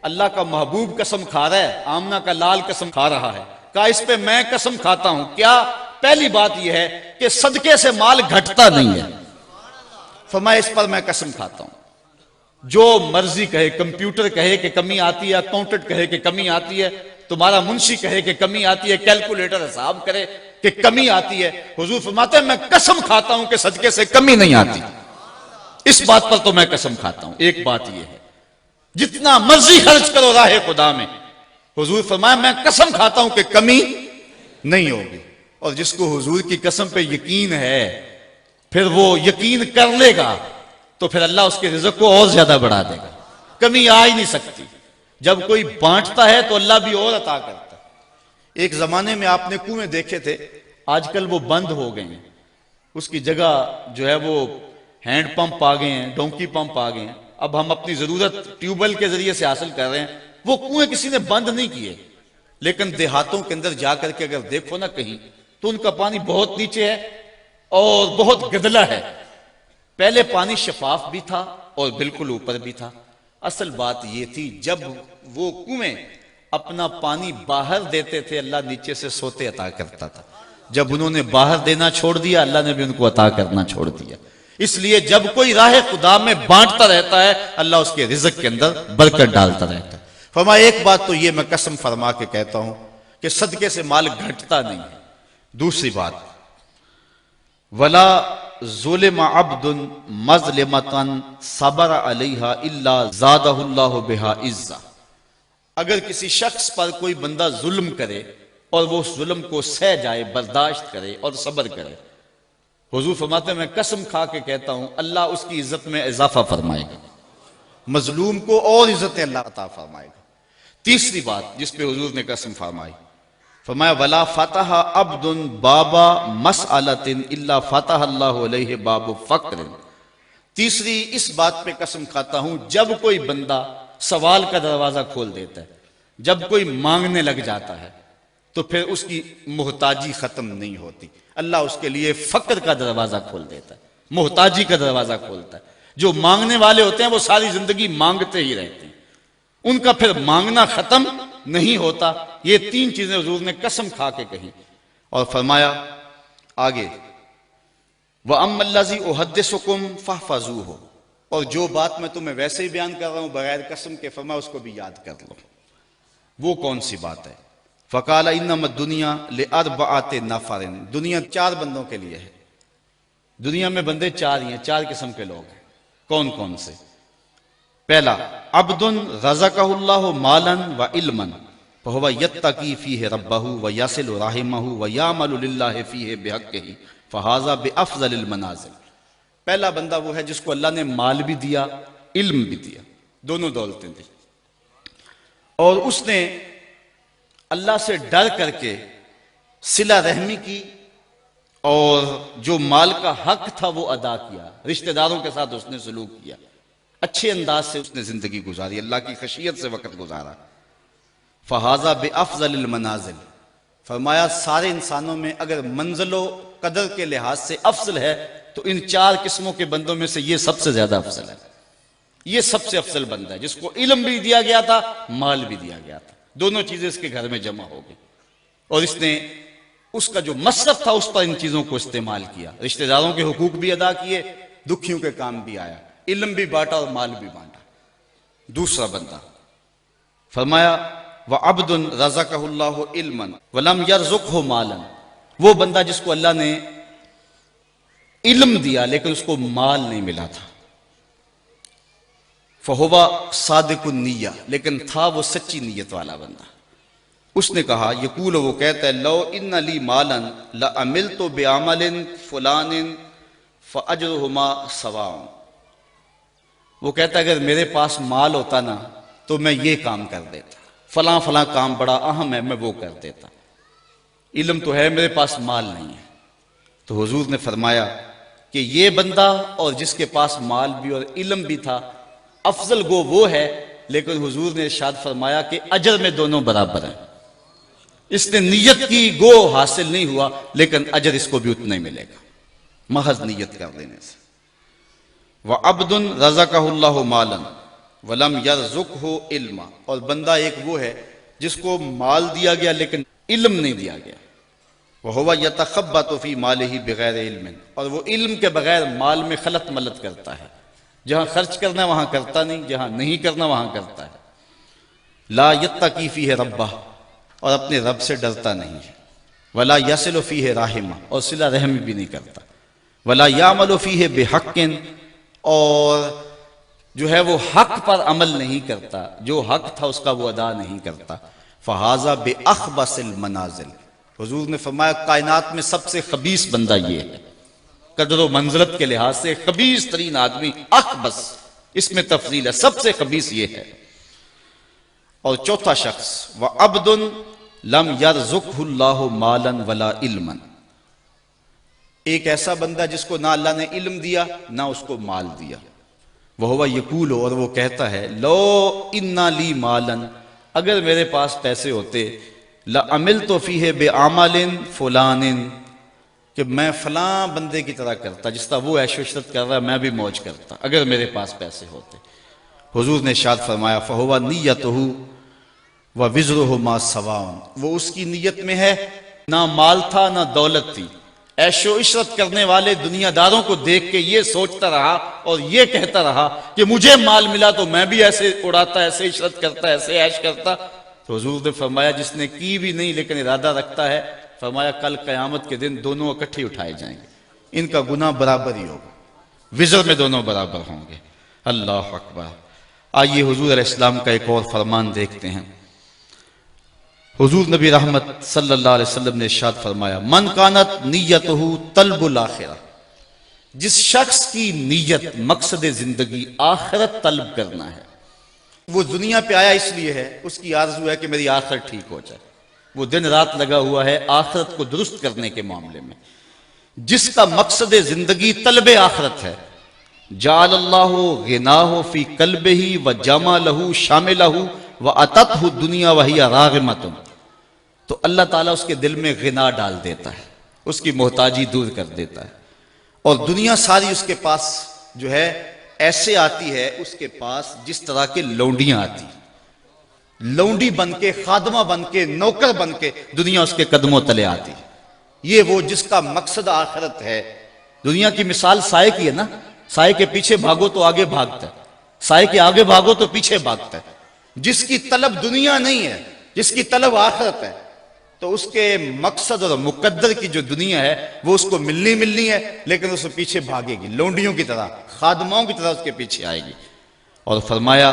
اللہ کا محبوب قسم کھا رہا ہے، آمنہ کا لال قسم کھا رہا ہے. کہا اس پہ میں قسم کھاتا ہوں. کیا؟ پہلی بات یہ ہے کہ صدقے سے مال گھٹتا نہیں ہے. فرمایا اس پر میں قسم کھاتا ہوں. جو مرضی کہے، کمپیوٹر کہے کہ کمی آتی ہے، اکاؤنٹنٹ کہے کہ کمی آتی ہے، تمہارا منشی کہے کہ کمی آتی ہے، کیلکولیٹر حساب کرے کہ کمی آتی ہے، حضور فرماتے ہیں میں قسم کھاتا ہوں کہ صدقے سے کمی نہیں آتی. اس بات پر تو میں قسم کھاتا ہوں. ایک بات یہ ہے جتنا مرضی خرچ کرو راہ خدا میں، حضور فرمایا میں قسم کھاتا ہوں کہ کمی نہیں ہوگی. اور جس کو حضور کی قسم پہ یقین ہے پھر وہ یقین کر لے گا تو پھر اللہ اس کے رزق کو اور زیادہ بڑھا دے گا. کمی آ ہی نہیں سکتی. جب کوئی بانٹتا ہے تو اللہ بھی اور عطا کرتا ہے. ایک زمانے میں آپ نے کنویں دیکھے تھے آج کل وہ بند ہو گئے ہیں، اس کی جگہ جو ہے وہ ہینڈ پمپ آ گئے ہیں، ڈونکی پمپ آ گئے ہیں، اب ہم اپنی ضرورت ٹیوب ویل کے ذریعے سے حاصل کر رہے ہیں۔ وہ کنویں کسی نے بند نہیں کیے، لیکن دیہاتوں کے اندر جا کر کے اگر دیکھو نا کہیں تو ان کا پانی بہت نیچے ہے اور بہت گدلا ہے۔ پہلے پانی شفاف بھی تھا اور بالکل اوپر بھی تھا۔ اصل بات یہ تھی جب وہ کنویں اپنا پانی باہر دیتے تھے اللہ نیچے سے سوتے عطا کرتا تھا، جب انہوں نے باہر دینا چھوڑ دیا اللہ نے بھی ان کو عطا کرنا چھوڑ دیا۔ اس لیے جب کوئی راہ خدا میں بانٹتا رہتا ہے اللہ اس کے رزق کے اندر برکت ڈالتا رہتا ہے۔ فرمایا ایک بات تو یہ میں قسم فرما کے کہتا ہوں کہ صدقے سے مال گھٹتا نہیں ہے۔ دوسری بات، ولا ظلم عبد مظلمۃ صبر علیہا الا زادہ اللہ بہا عزا، اگر کسی شخص پر کوئی بندہ ظلم کرے اور وہ اس ظلم کو سہ جائے، برداشت کرے اور صبر کرے، حضور فرماتے ہیں میں قسم کھا کے کہتا ہوں اللہ اس کی عزت میں اضافہ فرمائے گا، مظلوم کو اور عزت اللہ عطا فرمائے گا۔ تیسری بات جس پہ حضور نے قسم فرمائی، فرمایا ولا فتح عبد بابا مسألۃ الا فتح اللہ علیہ باب فقر، تیسری اس بات پہ قسم کھاتا ہوں جب کوئی بندہ سوال کا دروازہ کھول دیتا ہے، جب کوئی مانگنے لگ جاتا ہے تو پھر اس کی محتاجی ختم نہیں ہوتی، اللہ اس کے لیے فقر کا دروازہ کھول دیتا ہے، محتاجی کا دروازہ کھولتا ہے۔ جو مانگنے والے ہوتے ہیں وہ ساری زندگی مانگتے ہی رہتے ہیں، ان کا پھر مانگنا ختم نہیں ہوتا۔ یہ تین چیزیں حضور نے قسم کھا کے کہی اور فرمایا آگے وَأَمَّا الَّذِي أُحَدِّثُكُمْ فَاحْفَظُوهُ، اور جو بات میں تمہیں ویسے ہی بیان کر رہا ہوں بغیر قسم کے، فرمایا اس کو بھی یاد کر لو۔ وہ کون سی بات ہے؟ فَقَالَ إِنَّمَا الدُّنْيَا لِأَرْبَعَةِ نَفَرٍ، دنیا 4 بندوں کے لیے ہے۔ دنیا میں بندے 4 ہی ہیں، 4 قسم کے لوگ ہیں۔ کون کون سے؟ پہلا عبد رزقہ اللہ مالا وعلما فہو یتقی فیہ ربہ ویصل رحمہ ویعمل للہ فیہ بحقہ فہذا بافضل المنازل۔ پہلا بندہ وہ ہے جس کو اللہ نے مال بھی دیا، علم بھی دیا، دونوں دولتیں دی، اور اس نے اللہ سے ڈر کر کے صلہ رحمی کی اور جو مال کا حق تھا وہ ادا کیا، رشتہ داروں کے ساتھ اس نے سلوک کیا، اچھے انداز سے اس نے زندگی گزاری، اللہ کی خشیت سے وقت گزارا۔ فہذا بافضل المنازل، فرمایا سارے انسانوں میں اگر منزل و قدر کے لحاظ سے افضل ہے تو ان 4 قسموں کے بندوں میں سے یہ سب سے زیادہ افضل ہے۔ یہ سب سے افضل بندہ ہے جس کو علم بھی دیا گیا تھا، مال بھی دیا گیا تھا، دونوں چیزیں اس کے گھر میں جمع ہو گئی، اور اس نے اس کا جو مصرف تھا اس پر ان چیزوں کو استعمال کیا، رشتہ داروں کے حقوق بھی ادا کیے، دکھیوں کے کام بھی آیا، علم بھی بانٹا اور مال بھی بانٹا۔ دوسرا بندہ فرمایا وعبد رزقہ اللہ علما ولم یرزقہ مالا، وہ بندہ جس کو اللہ نے علم دیا لیکن اس کو مال نہیں ملا تھا، فہو صادق النیہ، لیکن تھا وہ سچی نیت والا بندہ۔ اس نے کہا یقول، وہ کہتا ہے لو ان لی مالا لعملت بعمل فلان فاجرہما سواء، وہ کہتا ہے اگر میرے پاس مال ہوتا نا تو میں یہ کام کر دیتا، فلاں فلاں کام بڑا اہم ہے میں وہ کر دیتا، علم تو ہے میرے پاس مال نہیں ہے۔ تو حضور نے فرمایا کہ یہ بندہ اور جس کے پاس مال بھی اور علم بھی تھا افضل گو وہ ہے، لیکن حضور نے ارشاد فرمایا کہ اجر میں دونوں برابر ہیں۔ اس نے نیت کی گو حاصل نہیں ہوا لیکن اجر اس کو بھی اتنا ہی ملے گا محض نیت کر لینے سے۔ وعبد رزقہ اللہ مالا ولم یرزقہ علما، اور بندہ ایک وہ ہے جس کو مال دیا گیا لیکن علم نہیں دیا گیا، وہو یتخبط فی مالہ بغیر علم، اور وہ علم کے بغیر مال میں خلط ملط کرتا ہے، جہاں خرچ کرنا وہاں کرتا نہیں، جہاں نہیں کرنا وہاں کرتا ہے۔ لا یتقی فیہ ربہ، اور اپنے رب سے ڈرتا نہیں ہے، ولا یصل فیہ رحمہ، اور صلہ رحمی بھی نہیں کرتا، ولا یعمل فیہ بحق، اور جو ہے وہ حق پر عمل نہیں کرتا، جو حق تھا اس کا وہ ادا نہیں کرتا۔ فہذا باخبث المنازل، حضور نے فرمایا کائنات میں سب سے خبیث بندہ یہ ہے، قدر و منزلت کے لحاظ سے خبیث ترین آدمی اخبث، اس میں تفضیل ہے، سب سے خبیث یہ ہے۔ اور چوتھا شخص وعبد لم یرزقہ اللہ مالا ولا علما، ایک ایسا بندہ جس کو نہ اللہ نے علم دیا نہ اس کو مال دیا، وہ یقول، اور وہ کہتا ہے لو انا لی مالن، اگر میرے پاس پیسے ہوتے، لعملت فیہ بعمل فلان، کہ میں فلاں بندے کی طرح کرتا جس طرح وہ عیش و عشرت کر رہا ہے میں بھی موج کرتا اگر میرے پاس پیسے ہوتے۔ حضور نے ارشاد فرمایا فہو نیتہ ووزرہ ما سواء، وہ اس کی نیت میں ہے، نہ مال تھا نہ دولت تھی، عیش و عشرت کرنے والے دنیا داروں کو دیکھ کے یہ سوچتا رہا اور یہ کہتا رہا کہ مجھے مال ملا تو میں بھی ایسے اڑاتا، ایسے عشرت کرتا، ایسے عیش کرتا۔ تو حضور نے فرمایا جس نے کی بھی نہیں لیکن ارادہ رکھتا ہے، فرمایا کل قیامت کے دن دونوں اکٹھے اٹھائے جائیں گے، ان کا گناہ برابر ہی ہوگا، وزر میں دونوں برابر ہوں گے۔ اللہ اکبر۔ آئیے حضور علیہ السلام کا ایک اور فرمان دیکھتے ہیں۔ حضور نبی رحمت صلی اللہ علیہ وسلم نے ارشاد فرمایا من کانت نیتہ طلب الاخرہ، جس شخص کی نیت مقصد زندگی آخرت طلب کرنا ہے، وہ دنیا پہ آیا اس لیے ہے، اس کی آرزو ہے کہ میری آخرت ٹھیک ہو جائے، وہ دن رات لگا ہوا ہے آخرت کو درست کرنے کے معاملے میں۔ جس کا مقصد زندگی طلب آخرت ہے، جعل اللہ غناہ فی قلبہ وجمالہ شاملہ واتتہ الدنیا وہی راغمۃ، تو اللہ تعالیٰ اس کے دل میں غنا ڈال دیتا ہے، اس کی محتاجی دور کر دیتا ہے، اور دنیا ساری اس کے پاس جو ہے ایسے آتی ہے اس کے پاس جس طرح کے لونڈیاں آتی، لونڈی بن کے، خادمہ بن کے، نوکر بن کے دنیا اس کے قدموں تلے آتی۔ یہ وہ جس کا مقصد آخرت ہے۔ دنیا کی مثال سائے کی ہے نا، سائے کے پیچھے بھاگو تو آگے بھاگتا ہے، سائے کے آگے بھاگو تو پیچھے بھاگتا ہے۔ جس کی طلب دنیا نہیں ہے، جس کی طلب آخرت ہے، تو اس کے مقصد اور مقدر کی جو دنیا ہے وہ اس کو ملنی ہے، لیکن اس کے پیچھے بھاگے گی، لونڈیوں کی طرح، خادماؤں کی طرح اس کے پیچھے آئے گی۔ اور فرمایا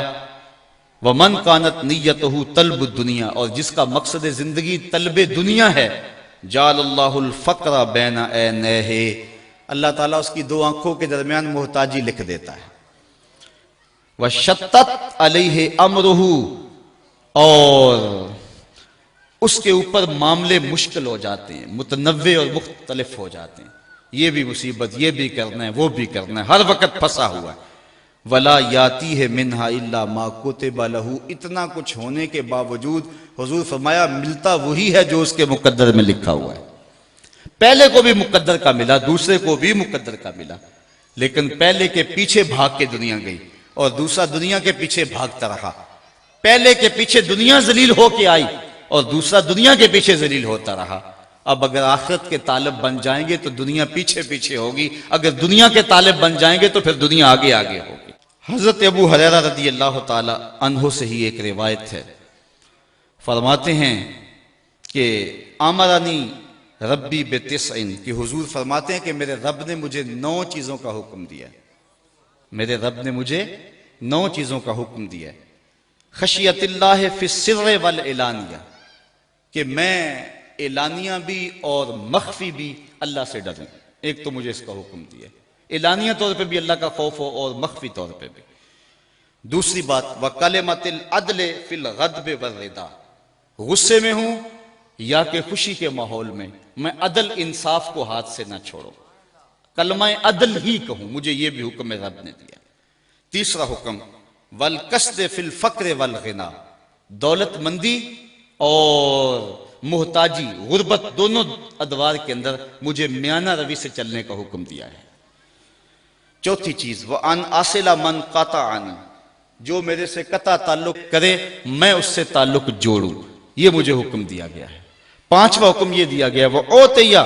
وَمَنْ كَانَتْ نِيَّتُهُ طَلْبُ الدُّنْيَا، اور جس کا مقصد زندگی طلب دنیا ہے، جَعَلَ اللَّهُ الْفَقْرَ بَيْنَ عَيْنَيْهِ، اللہ تعالیٰ اس کی دو آنکھوں کے درمیان محتاجی لکھ دیتا ہے۔ وَشَتَّتْ عَلَيْهِ أَمْرُهُ، اور اس کے اوپر معاملے مشکل ہو جاتے ہیں، متنوع اور مختلف ہو جاتے ہیں، یہ بھی مصیبت، یہ بھی کرنا ہے، وہ بھی کرنا ہے، ہر وقت پھنسا ہوا ہے۔ وَلَا يَأْتِيهِ مِنْهَا إِلَّا مَا كُتِبَ لَهُ، اتنا کچھ ہونے کے باوجود حضور فرمایا ملتا وہی ہے جو اس کے مقدر میں لکھا ہوا ہے۔ پہلے کو بھی مقدر کا ملا، دوسرے کو بھی مقدر کا ملا، لیکن پہلے کے پیچھے بھاگ کے دنیا گئی اور دوسرا دنیا کے پیچھے بھاگتا رہا۔ پہلے کے پیچھے دنیا ذلیل ہو کے آئی اور دوسرا دنیا کے پیچھے ذلیل ہوتا رہا۔ اب اگر آخرت کے طالب بن جائیں گے تو دنیا پیچھے پیچھے ہوگی، اگر دنیا کے طالب بن جائیں گے تو پھر دنیا آگے آگے ہوگی۔ حضرت ابو حریرہ رضی اللہ تعالی عنہ سے ہی ایک روایت ہے، فرماتے ہیں کہ امرنی ربی بتسع، کہ حضور فرماتے ہیں کہ میرے رب نے مجھے 9 چیزوں کا حکم دیا، میرے رب نے مجھے 9 چیزوں کا حکم دیا۔ خشیت اللہ فی السر والعلانیہ، کہ میں اعلانیہ بھی اور مخفی بھی اللہ سے ڈروں، ایک تو مجھے اس کا حکم دیا، اعلانیہ طور پہ بھی اللہ کا خوف ہو اور مخفی طور پہ بھی۔ دوسری بات وَكَلِمَةِ الْعَدْلِ فِي الْغَضْبِ وَالرِّضَا، غصے میں ہوں یا کہ خوشی کے ماحول میں عدل انصاف کو ہاتھ سے نہ چھوڑوں، کلمہ عدل ہی کہوں، مجھے یہ بھی حکم رب نے دیا۔ تیسرا حکم وَالْقَصْدِ فِي الْفَقْرِ وَالْغِنَا، دولت مندی اور محتاجی، غربت، دونوں ادوار کے اندر مجھے میانہ روی سے چلنے کا حکم دیا ہے۔ چوتھی چیز وَأَنْ أَصِلَ مَنْ قَطَعَنِي، جو میرے سے قطع تعلق کرے میں اس سے تعلق جوڑوں، یہ مجھے حکم دیا گیا ہے۔ پانچواں حکم یہ دیا گیا وَأُعْطِيَ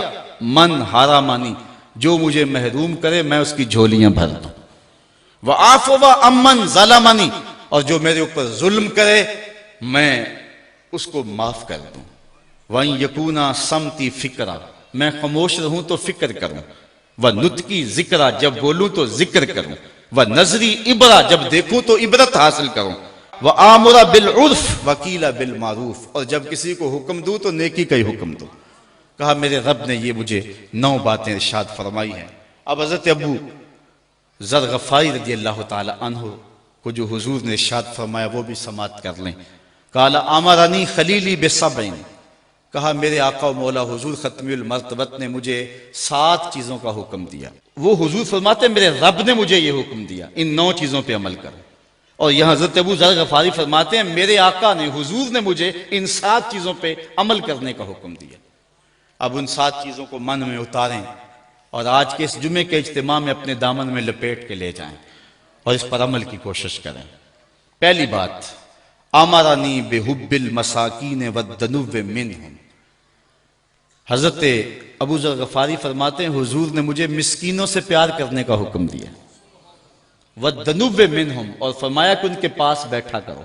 مَنْ حَرَمَنِي، جو مجھے محروم کرے میں اس کی جھولیاں بھر دوں۔ وَأَعْفُوَ عَمَّنْ ظَلَمَنِي، اور جو میرے اوپر ظلم کرے میں اس کو معاف کر دوں۔ وَإِنْ يَكُونَ صَمْتِي فِكْرًا، میں خاموش رہوں تو فکر کروں۔ وَنُطْقِي ذِكْرًا، جب بولوں تو ذکر کروں۔ وَنَظْرِي عِبْرًا، جب دیکھوں تو عبرت حاصل کروں۔ وَآمُرَ بِالْعُرْفِ وَقِيلَ بِالْمَعْرُوفِ، اور جب کسی کو حکم دوں تو نیکی کا ہی حکم دوں۔ کہا میرے رب نے یہ مجھے 9 باتیں ارشاد فرمائی ہیں۔ اب حضرت ابو ذر غفاری رضی اللہ تعالی عنہ کو جو حضور نے ارشاد فرمایا وہ بھی سماعت کر لیں۔ قال امرنی خلیلی بسبع، کہا میرے آقا و مولا حضور ختم المرتبت نے مجھے 7 چیزوں کا حکم دیا. وہ حضور فرماتے ہیں میرے رب نے مجھے یہ حکم دیا ان 9 چیزوں پہ عمل کرو. اور یہاں حضرت ابو ذر غفاری فرماتے ہیں میرے آقا نے حضور نے مجھے ان 7 چیزوں پہ عمل کرنے کا حکم دیا. اب ان 7 چیزوں کو من میں اتاریں اور آج کے اس جمعے کے اجتماع میں اپنے دامن میں لپیٹ کے لے جائیں اور اس پر عمل کی کوشش کریں. پہلی بات، امرنی بحب المساکین والدنو منہم. حضرت ابو ذر غفاری فرماتے ہیں حضور نے مجھے مسکینوں سے پیار کرنے کا حکم دیا، والدنو منہم، اور فرمایا کہ ان کے پاس بیٹھا کرو.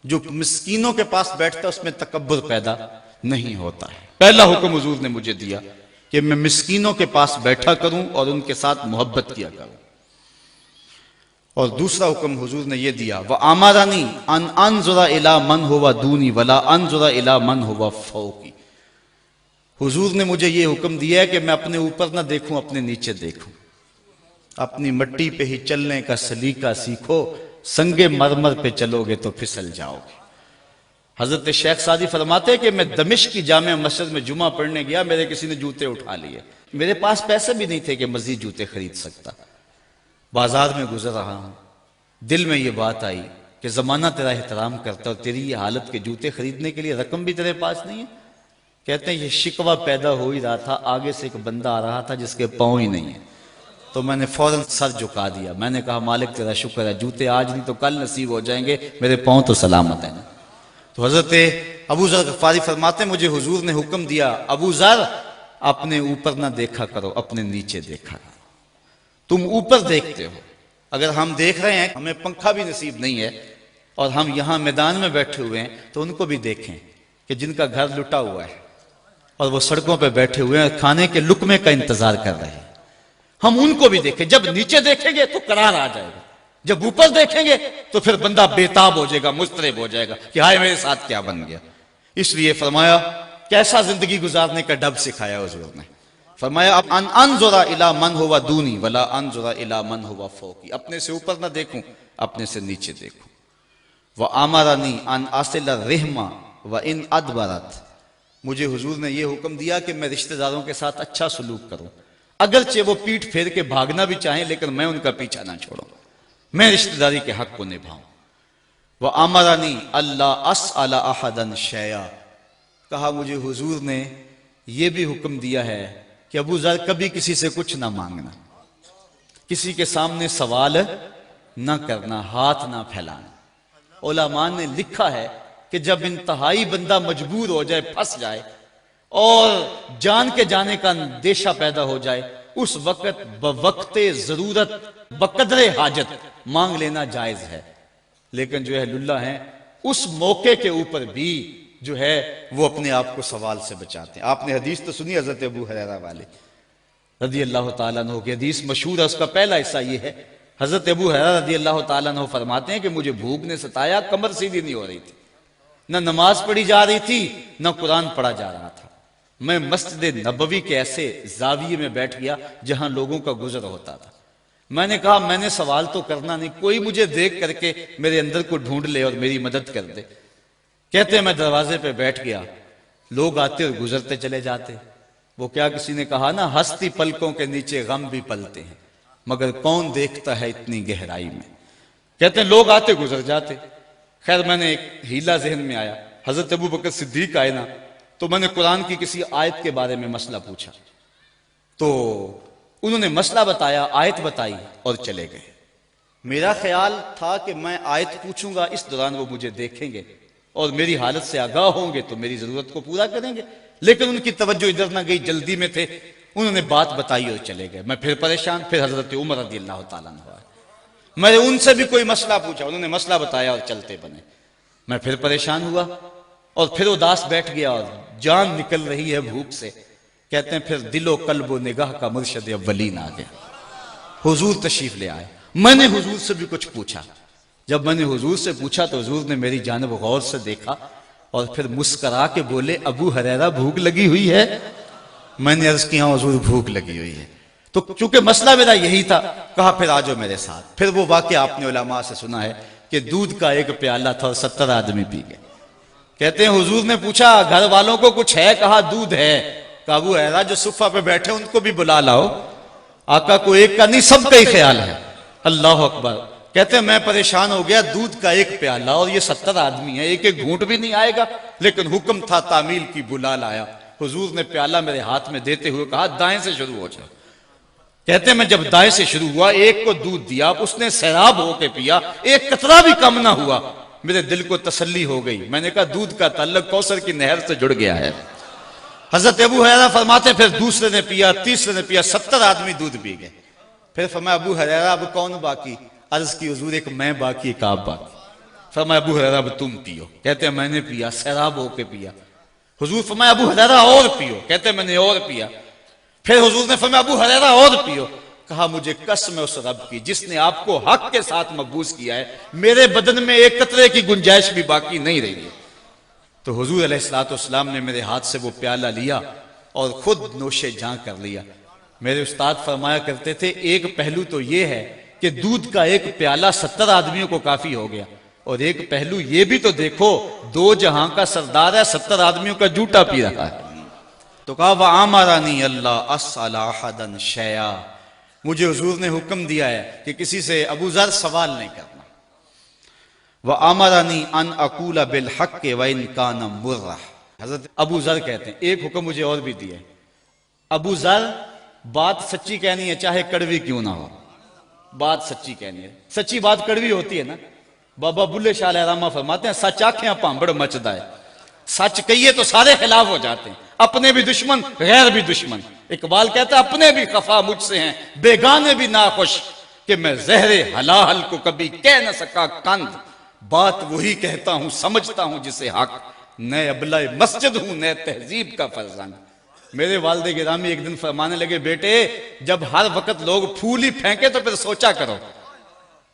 جو مسکینوں کے پاس بیٹھتا ہے اس میں تکبر پیدا نہیں ہوتا ہے. پہلا حکم حضور نے مجھے دیا کہ میں مسکینوں کے پاس بیٹھا کروں اور ان کے ساتھ محبت کیا کروں. اور دوسرا حکم حضور نے یہ دیا وَأَمَرَنِي أَنْ أَنْظُرَ إِلَى مَنْ هُوَ دُونِي وَلَا أَنْظُرَ إِلَى مَنْ هُوَ فَوْقِي. حضور نے مجھے یہ حکم دیا ہے کہ میں اپنے اوپر نہ دیکھوں اپنے نیچے دیکھوں. اپنی مٹی پہ ہی چلنے کا سلیقہ سیکھو، سنگ مرمر پہ چلو گے تو پھسل جاؤ گے. حضرت شیخ سعدی فرماتے ہیں کہ میں دمشق کی جامع مسجد میں جمعہ پڑھنے گیا، میرے کسی نے جوتے اٹھا لیے. میرے پاس پیسے بھی نہیں تھے کہ مزید جوتے خرید سکتا. بازار میں گزر رہا ہوں، دل میں یہ بات آئی کہ زمانہ تیرا احترام کرتا اور تیری یہ حالت کے جوتے خریدنے کے لیے رقم بھی تیرے پاس نہیں ہے. کہتے ہیں یہ شکوہ پیدا ہو ہی رہا تھا، آگے سے ایک بندہ آ رہا تھا جس کے پاؤں ہی نہیں ہے. تو میں نے فوراً سر جھکا دیا. میں نے کہا مالک تیرا شکر ہے، جوتے آج نہیں تو کل نصیب ہو جائیں گے، میرے پاؤں تو سلامت ہیں. تو حضرت ابو ذر غفاری فرماتے ہیں مجھے حضور نے حکم دیا ابو ذر اپنے اوپر نہ دیکھا کرو، اپنے نیچے دیکھا کرو. تم اوپر دیکھتے ہو، اگر ہم دیکھ رہے ہیں ہمیں پنکھا بھی نصیب نہیں ہے اور ہم یہاں میدان میں بیٹھے ہوئے ہیں تو ان کو بھی دیکھیں کہ جن کا گھر لٹا ہوا ہے اور وہ سڑکوں پہ بیٹھے ہوئے ہیں کھانے کے لقمے کا انتظار کر رہے ہیں. ہم ان کو بھی دیکھیں. جب نیچے دیکھیں گے تو قرار آ جائے گا، جب اوپر دیکھیں گے تو پھر بندہ بےتاب ہو جائے گا، مضطرب ہو جائے گا کہ ہائے میرے ساتھ کیا بن گیا. اس لیے فرمایا کیسا زندگی گزارنے کا ڈب سکھایا حضور نے. فرمایا اب انظر الی من هو دونی ولا انظر الی من هو فوقی. اپنے سے اوپر نہ دیکھوں، اپنے سے نیچے دیکھوں. وامرنی ان اصل الرحم وان ادبرت. مجھے حضور نے یہ حکم دیا کہ میں رشتہ داروں کے ساتھ اچھا سلوک کروں، اگرچہ وہ پیٹھ پھیر کے بھاگنا بھی چاہیں لیکن میں ان کا پیچھا نہ چھوڑوں، میں رشتہ داری کے حق کو نبھاؤں. وامرنی الا اسال احدا شیئا. کہا مجھے حضور نے یہ بھی حکم دیا ہے کہ ابو ذر کبھی کسی سے کچھ نہ مانگنا، کسی کے سامنے سوال نہ کرنا، ہاتھ نہ پھیلانا. علماء نے لکھا ہے کہ جب انتہائی بندہ مجبور ہو جائے، پھنس جائے اور جان کے جانے کا اندیشہ پیدا ہو جائے، اس وقت بوقت ضرورت بقدر حاجت مانگ لینا جائز ہے. لیکن جو اہل اللہ ہیں اس موقع کے اوپر بھی جو ہے وہ اپنے آپ کو سوال سے بچاتے ہیں. آپ نے حدیث تو سنی حضرت ابو ہریرہ والے رضی اللہ تعالیٰ عنہ کی حدیث مشہور ہے. اس کا پہلا حصہ یہ ہے، حضرت ابو ہریرہ رضی اللہ تعالیٰ عنہ فرماتے ہیں کہ مجھے بھوک نے ستایا، کمر سیدھی نہیں ہو رہی تھی، نہ نماز پڑھی جا رہی تھی نہ قرآن پڑھا جا رہا تھا. میں مسجد نبوی کے ایسے زاویے میں بیٹھ گیا جہاں لوگوں کا گزر ہوتا تھا. میں نے کہا میں نے سوال تو کرنا نہیں، کوئی مجھے دیکھ کر کے میرے اندر کو ڈھونڈ لے اور میری مدد کر دے. کہتے ہیں میں دروازے پہ بیٹھ گیا، لوگ آتے اور گزرتے چلے جاتے. وہ کیا کسی نے کہا نا ہستی پلکوں کے نیچے غم بھی پلتے ہیں مگر کون دیکھتا ہے اتنی گہرائی میں. کہتے ہیں لوگ آتے گزر جاتے. خیر میں نے ایک ہیلا ذہن میں آیا، حضرت ابو بکر صدیق آئے نا تو میں نے قرآن کی کسی آیت کے بارے میں مسئلہ پوچھا تو انہوں نے مسئلہ بتایا، آیت بتائی اور چلے گئے. میرا خیال تھا کہ میں آیت پوچھوں گا، اس دوران وہ مجھے دیکھیں گے اور میری حالت سے آگاہ ہوں گے تو میری ضرورت کو پورا کریں گے. لیکن ان کی توجہ ادھر نہ گئی، جلدی میں تھے. انہوں نے بات بتائی اور چلے گئے. میں پھر پریشان. پھر حضرت عمر رضی اللہ تعالیٰ عنہ آئے، میں نے ان سے بھی کوئی مسئلہ پوچھا، انہوں نے مسئلہ بتایا اور چلتے بنے. میں پھر پریشان ہوا اور پھر اداس بیٹھ گیا اور جان نکل رہی ہے بھوک سے. کہتے ہیں پھر دل و قلب و نگاہ کا مرشد اولین آ گیا، حضور تشریف لے آئے. میں نے حضور سے بھی کچھ پوچھا. جب میں نے حضور سے پوچھا تو حضور نے میری جانب غور سے دیکھا اور پھر مسکرا کے بولے ابو ہریرہ بھوک لگی ہوئی ہے؟ میں نے عرض کیا حضور بھوک لگی ہوئی ہے. تو چونکہ مسئلہ میرا یہی تھا کہا پھر آ جاؤ میرے ساتھ. پھر وہ واقعہ آپ نے علماء سے سنا ہے کہ دودھ کا ایک پیالہ تھا اور 70 آدمی پی گئے. کہتے ہیں حضور نے پوچھا گھر والوں کو کچھ ہے؟ کہا دودھ ہے۔ کہا ابو ہریرہ جو صفہ پہ بیٹھے ان کو بھی بلا لاؤ۔ آقا کو ایک کا نہیں سب کا ہی خیال ہے۔ اللہ اکبر۔ کہتے ہیں میں پریشان ہو گیا، دودھ کا ایک پیالہ اور یہ 70 آدمی ہیں، ایک ایک گھونٹ بھی نہیں آئے گا، لیکن حکم تھا تعمیل کی، بلا لایا۔ حضور نے پیالہ میرے ہاتھ میں دیتے ہوئے کہا دائیں سے شروع ہو جائے۔ کہتے ہیں میں جب دائیں سے شروع ہوا، ایک کو دودھ دیا، اس نے سیراب ہو کے پیا، ایک قطرہ بھی کم نہ ہوا۔ میرے دل کو تسلی ہو گئی، میں نے کہا دودھ کا تعلق کوثر کی نہر سے جڑ گیا ہے۔ حضرت ابو ہریرہ فرماتے پھر دوسرے نے پیا، تیسرے نے پیا، 70 آدمی دودھ پی گئے۔ پھر فرمایا ابو ہریرہ اب کون باقی؟ عرض کی حضور ایک میں باقی، ایک آپ باقی۔ فرمایا ابو ہریرہ اب تم پیو۔ کہتے ہیں میں نے پیا، سیراب ہو کے پیا۔ حضور فرمایا ابو ہریرہ اور پیو۔ کہتے ہیں میں نے اور پیا۔ پھر حضور نے فرمایا ابو ہریرہ اور پیو۔ کہا مجھے قسم ہے اس رب کی جس نے آپ کو حق کے ساتھ مبعوث کیا ہے، میرے بدن میں ایک قطرے کی گنجائش بھی باقی نہیں رہی ہے۔ تو حضور علیہ الصلوۃ والسلام نے میرے ہاتھ سے وہ پیالہ لیا اور خود نوش جاں کر لیا۔ میرے استاد فرمایا کرتے تھے ایک پہلو تو یہ ہے کہ دودھ کا ایک پیالہ 70 آدمیوں کو کافی ہو گیا، اور ایک پہلو یہ بھی تو دیکھو دو جہاں کا سردار ہے، 70 آدمیوں کا جوٹا پی رہا ہے۔ تو کہا وَآمَرَنِي اللَّهُ أَسْأَلَ أَحَدًا شَيْئًا، مجھے حضور نے حکم دیا ہے کہ کسی سے ابو ذر سوال نہیں کرنا۔ وَآمَرَنِي أَنْ أَقُولَ بِالْحَقِّ وَإِنْ كَانَ مُرًّا، حضرت ابو ذر کہتے ہیں ایک حکم مجھے اور بھی دیا ہے، ابو ذر بات سچی کہنی ہے چاہے کڑوی کیوں نہ ہو، بات سچی کہنی ہے۔ سچی بات کڑوی ہوتی ہے نا، بابا بلے شاہ علیہ رحمہ فرماتے ہیں سچ آنکھیں پانبڑ مچدا ہے، سچ کہیے تو سارے خلاف ہو جاتے ہیں، اپنے بھی دشمن غیر بھی دشمن۔ اقبال کہتا ہے اپنے بھی خفا مجھ سے ہیں، بیگانے بھی ناخوش، کہ میں زہر حلال کو کبھی کہہ نہ سکا کند، بات وہی کہتا ہوں سمجھتا ہوں جسے حق، نئے ابلہ مسجد ہوں نئے تہذیب کا فرزند۔ میرے والد گرامی ایک دن فرمانے لگے بیٹے جب ہر وقت لوگ پھول ہی پھینکے تو پھر سوچا کرو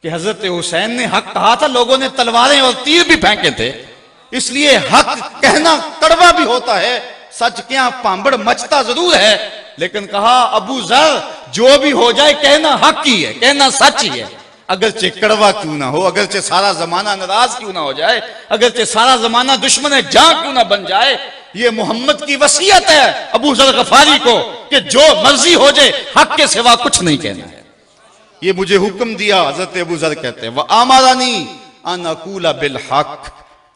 کہ حضرت حسین نے حق کہا تھا، لوگوں نے تلواریں اور تیر بھی پھینکے تھے، اس لیے حق کہنا کڑوا بھی ہوتا ہے، سچ کیا پانبڑ مچتا ضرور ہے، لیکن کہا ابو ذر جو بھی ہو جائے کہنا حق ہی ہے، کہنا سچ ہی ہے، اگرچہ کڑوا کیوں نہ ہو، اگرچہ سارا زمانہ ناراض کیوں نہ ہو جائے، اگرچہ سارا زمانہ دشمن جاں کیوں نہ بن جائے۔ یہ محمد کی وصیت ہے ابو ذر غفاری کو کہ جو مرضی ہو جائے حق کے سوا کچھ نہیں کہنا ہے۔ یہ مجھے حکم دیا، حضرت ابو ذر کہتے ہیں وَآمَرَنِي أَنْ أَقُولَ بِالْحَقِّ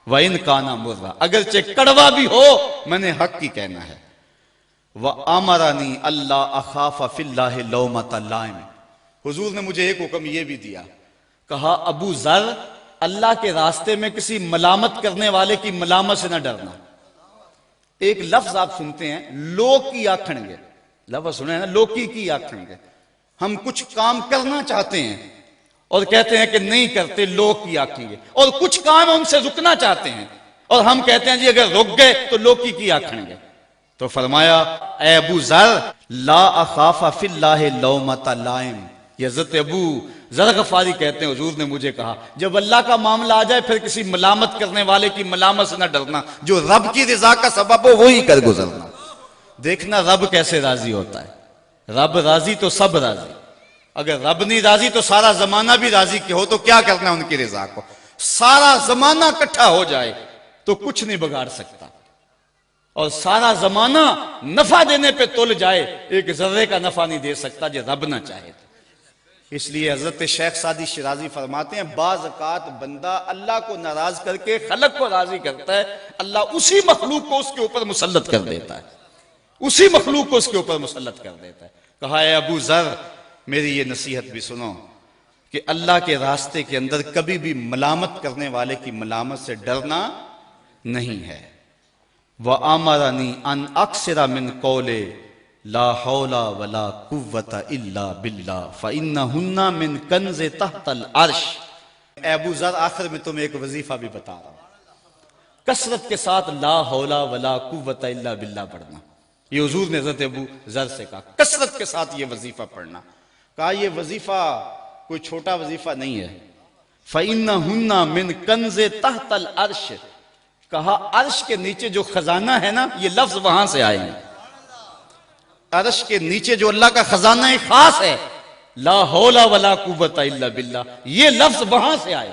وَإِنْ كَانَ مُرًّا، اگرچہ کڑوا بھی ہو میں نے حق ہی کہنا ہے۔ وَآمَرَنِي أَلَّا أَخَافَ فِي اللَّهِ لَوْمَةَ لَائِمٍ، حضور نے مجھے ایک حکم یہ بھی دیا، کہا ابو ذر اللہ کے راستے میں کسی ملامت کرنے والے کی ملامت سے نہ ڈرنا۔ ایک لفظ آپ سنتے ہیں لوگ کی آکھن گے، لفظ سنے ہیں نا لوکی کی آکھن گے، ہم کچھ کام کرنا چاہتے ہیں اور کہتے ہیں کہ نہیں کرتے، لوگ کی آکھیں گے، اور کچھ کام ان سے رکنا چاہتے ہیں اور ہم کہتے ہیں جی اگر رک گئے تو لوکی کی آکھیں گے۔ تو فرمایا اے ابو ذر لا اخاف فی اللہ لومۃ لائم، یہ حضرت ابو ذر غفاری کہتے ہیں حضور نے مجھے کہا جب اللہ کا معاملہ آ جائے پھر کسی ملامت کرنے والے کی ملامت سے نہ ڈرنا، جو رب کی رضا کا سبب ہو وہی کر گزرنا۔ دیکھنا رب کیسے راضی ہوتا ہے، رب راضی تو سب راضی، اگر رب نہیں راضی تو سارا زمانہ بھی راضی ہو تو کیا کرنا ان کی رضا کو، سارا زمانہ اکٹھا ہو جائے تو کچھ نہیں بگاڑ سکتا، اور سارا زمانہ نفع دینے پہ تل جائے ایک ذرے کا نفع نہیں دے سکتا جو رب نہ چاہے۔ اس لیے حضرت شیخ سعدی شیرازی فرماتے ہیں بعض اوقات بندہ اللہ کو ناراض کر کے خلق کو راضی کرتا ہے، اللہ اسی مخلوق کو اس کے اوپر مسلط کر دیتا ہے، اسی مخلوق کو اس کے اوپر مسلط کر دیتا ہے۔ کہا اے ابو ذر میری یہ نصیحت بھی سنو کہ اللہ کے راستے کے اندر کبھی بھی ملامت کرنے والے کی ملامت سے ڈرنا نہیں ہے۔ وَآمَرَنِي أَنْ أَكْثِرَ مِنْ قَوْلِ لَا حَوْلَ وَلَا قُوَّةَ إِلَّا بِاللَّهِ فَإِنَّهُنَّ مِنْ كَنْزِ تَحْتَ الْعَرْشِ۔ اے ابو ذر آخر میں تمہیں ایک وظیفہ بھی بتا رہا ہوں، کثرت کے ساتھ لا حول ولا قوت الا باللہ پڑھنا۔ یہ حضور نے حضرت ابو ذر سے کہا کثرت کے ساتھ یہ وظیفہ پڑھنا، کہا یہ وظیفہ کوئی چھوٹا وظیفہ نہیں ہے۔ فَإِنَّهُنَّ مِنْ كَنْزِ تَحْتَ الْعَرْشِ، کہا عرش کے نیچے جو خزانہ ہے نا، یہ لفظ وہاں سے آئے ہیں، عرش کے نیچے جو اللہ کا خزانہ خاص ہے لا حول ولا قوت الا باللہ، یہ لفظ وہاں سے آئے۔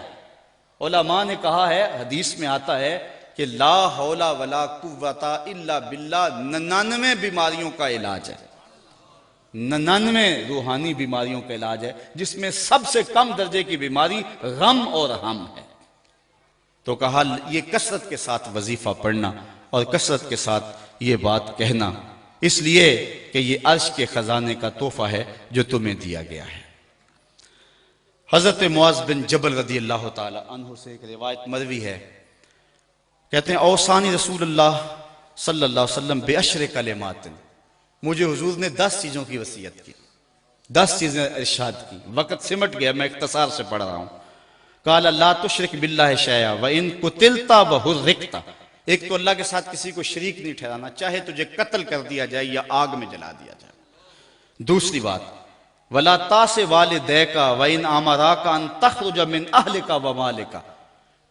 علماء نے کہا ہے حدیث میں آتا ہے کہ لا حول ولا قوت الا باللہ 99 بیماریوں کا علاج ہے، 99 روحانی بیماریوں کا علاج ہے، جس میں سب سے کم درجے کی بیماری غم اور ہم ہے۔ تو کہا یہ کثرت کے ساتھ وظیفہ پڑھنا اور کثرت کے ساتھ یہ بات کہنا، اس لیے کہ یہ عرش کے خزانے کا تحفہ ہے جو تمہیں دیا گیا ہے۔ حضرت معاذ بن جبل رضی اللہ تعالی عنہ سے ایک روایت مروی ہے، کہتے ہیں اوصانی رسول اللہ صلی اللہ علیہ وسلم بعشر کلمات، مجھے حضور نے 10 چیزوں کی وصیت کی، 10 چیزیں ارشاد کی۔ وقت سمٹ گیا، میں اختصار سے پڑھ رہا ہوں۔ قال لا تشرک باللہ شیئا وان قتلت وحرقت، ایک تو اللہ کے ساتھ کسی کو شریک نہیں ٹھہرانا، چاہے تجھے قتل کر دیا جائے یا آگ میں جلا دیا جائے۔ دوسری بات ولا تاس والدیک وان امراک ان تخرج من اہلک ومالک،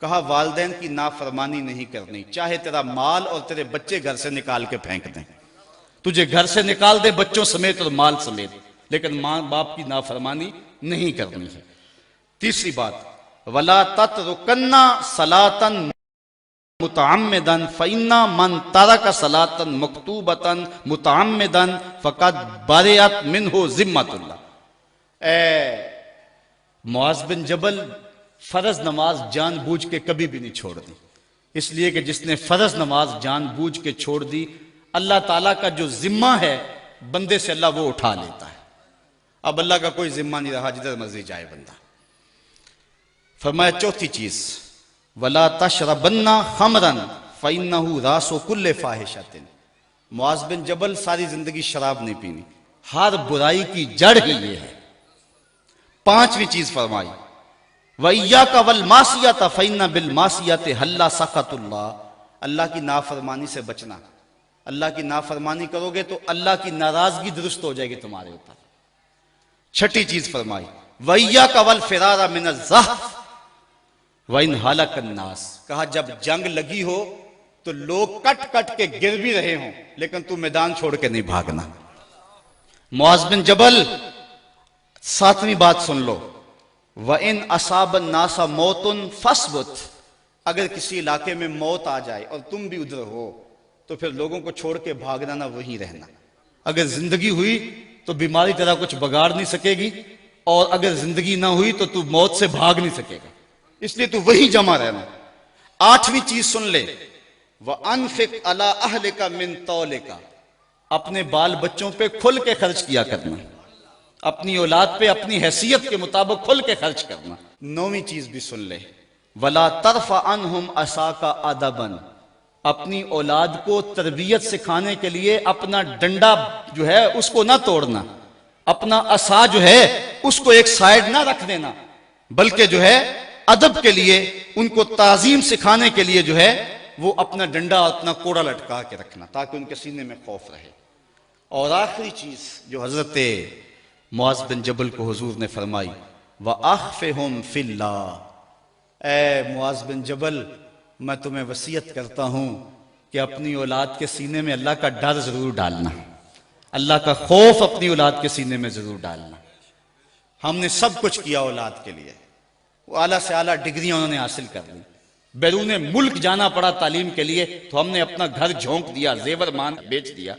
کہا والدین کی نافرمانی نہیں کرنی، چاہے تیرا مال اور تیرے بچے گھر سے نکال کے پھینک دیں، تجھے گھر سے نکال دے بچوں سمیت اور مال سمیت، لیکن ماں باپ کی نافرمانی نہیں کرنی ہے۔ تیسری بات ولا تترکن صلاۃ متعمدا فإن من ترک صلاۃ مکتوبۃ متعمدا فقد برئت منہ ذمۃ اللہ۔ اے معاذ بن جبل، فرض نماز جان بوجھ کے کبھی بھی نہیں چھوڑ دی، اس لیے کہ جس نے فرض نماز جان بوجھ کے چھوڑ دی، اللہ تعالیٰ کا جو ذمہ ہے بندے سے اللہ وہ اٹھا لیتا ہے۔ اب اللہ کا کوئی ذمہ نہیں رہا، جدھر مرضی جائے بندہ۔ فرمایا چوتھی چیز ولا تشربن خمرا فإنہ راس کل فاحشۃ، معاذ بن جبل ساری زندگی شراب نہیں پینی، ہر برائی کی جڑ ہی یہ ہے۔ پانچویں چیز فرمائی وَإِيَّاكَ وَالْمَعْصِيَةَ فَإِنَّ بِالْمَعْصِيَةِ حَلَّ سَخَطُ اللَّهِ، اللہ کی نافرمانی سے بچنا، اللہ کی نافرمانی کرو گے تو اللہ کی ناراضگی درست ہو جائے گی تمہارے اوپر۔ چھٹی چیز فرمائی وَإِيَّاكَ وَالْفِرَارَ مِنَ الزَّحْفِ وَإِنْ هَلَكَ النَّاسِ، کہا جب جنگ لگی ہو تو لوگ کٹ کٹ کے گر بھی رہے ہوں لیکن تم میدان چھوڑ کے نہیں بھاگنا۔ معاذ بن جبل، ساتویں بات سن لو وَإِنْ أَصَابَ النَّاسَ مَوْتٌ فَاصْبُتْ، اگر کسی علاقے میں موت آ جائے اور تم بھی ادھر ہو تو پھر لوگوں کو چھوڑ کے بھاگنا نہ، وہیں رہنا۔ اگر زندگی ہوئی تو بیماری تیرا کچھ بگاڑ نہیں سکے گی، اور اگر زندگی نہ ہوئی تو تو موت سے بھاگ نہیں سکے گا، اس لیے تو وہیں جمع رہنا۔ آٹھویں چیز سن لے وَأَنفِقْ عَلَىٰ أَهْلِكَ مِن طَوْلِكَ، اپنے بال بچوں پہ کھل کے خرچ کیا کرنا، اپنی اولاد پہ اپنی حیثیت کے مطابق کھل کے خرچ کرنا۔ نویں چیز بھی سن لے وَلَا تَرْفَعْ عَنْهُمْ عَصَاكَ أَدَبًا، اپنی اولاد کو تربیت سکھانے کے لیے اپنا ڈنڈا جو ہے اس کو نہ توڑنا، اپنا عصا جو ہے اس کو ایک سائیڈ نہ رکھ دینا، بلکہ جو ہے ادب کے لیے ان کو تعظیم سکھانے کے لیے جو ہے وہ اپنا ڈنڈا اپنا کوڑا لٹکا کے رکھنا تاکہ ان کے سینے میں خوف رہے۔ اور آخری چیز جو حضرت معاذ بن جبل کو حضور نے فرمائی وَأَخْفِهُمْ فِي اللَّهِ، اے معاذ بن جبل میں تمہیں وصیت کرتا ہوں کہ اپنی اولاد کے سینے میں اللہ کا ڈر ضرور ڈالنا، اللہ کا خوف اپنی اولاد کے سینے میں ضرور ڈالنا۔ ہم نے سب کچھ کیا اولاد کے لیے، وہ اعلیٰ سے اعلیٰ ڈگریاں انہوں نے حاصل کر لی، بیرون ملک جانا پڑا تعلیم کے لیے تو ہم نے اپنا گھر جھونک دیا، زیور مان بیچ دیا،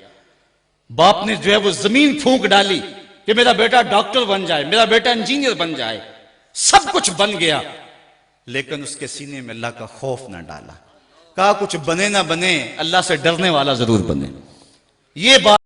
باپ نے جو ہے وہ زمین پھونک ڈالی کہ میرا بیٹا ڈاکٹر بن جائے، میرا بیٹا انجینئر بن جائے، سب کچھ بن گیا لیکن اس کے سینے میں اللہ کا خوف نہ ڈالا۔ کہا کچھ بنے نہ بنے اللہ سے ڈرنے والا ضرور بنے۔ یہ بات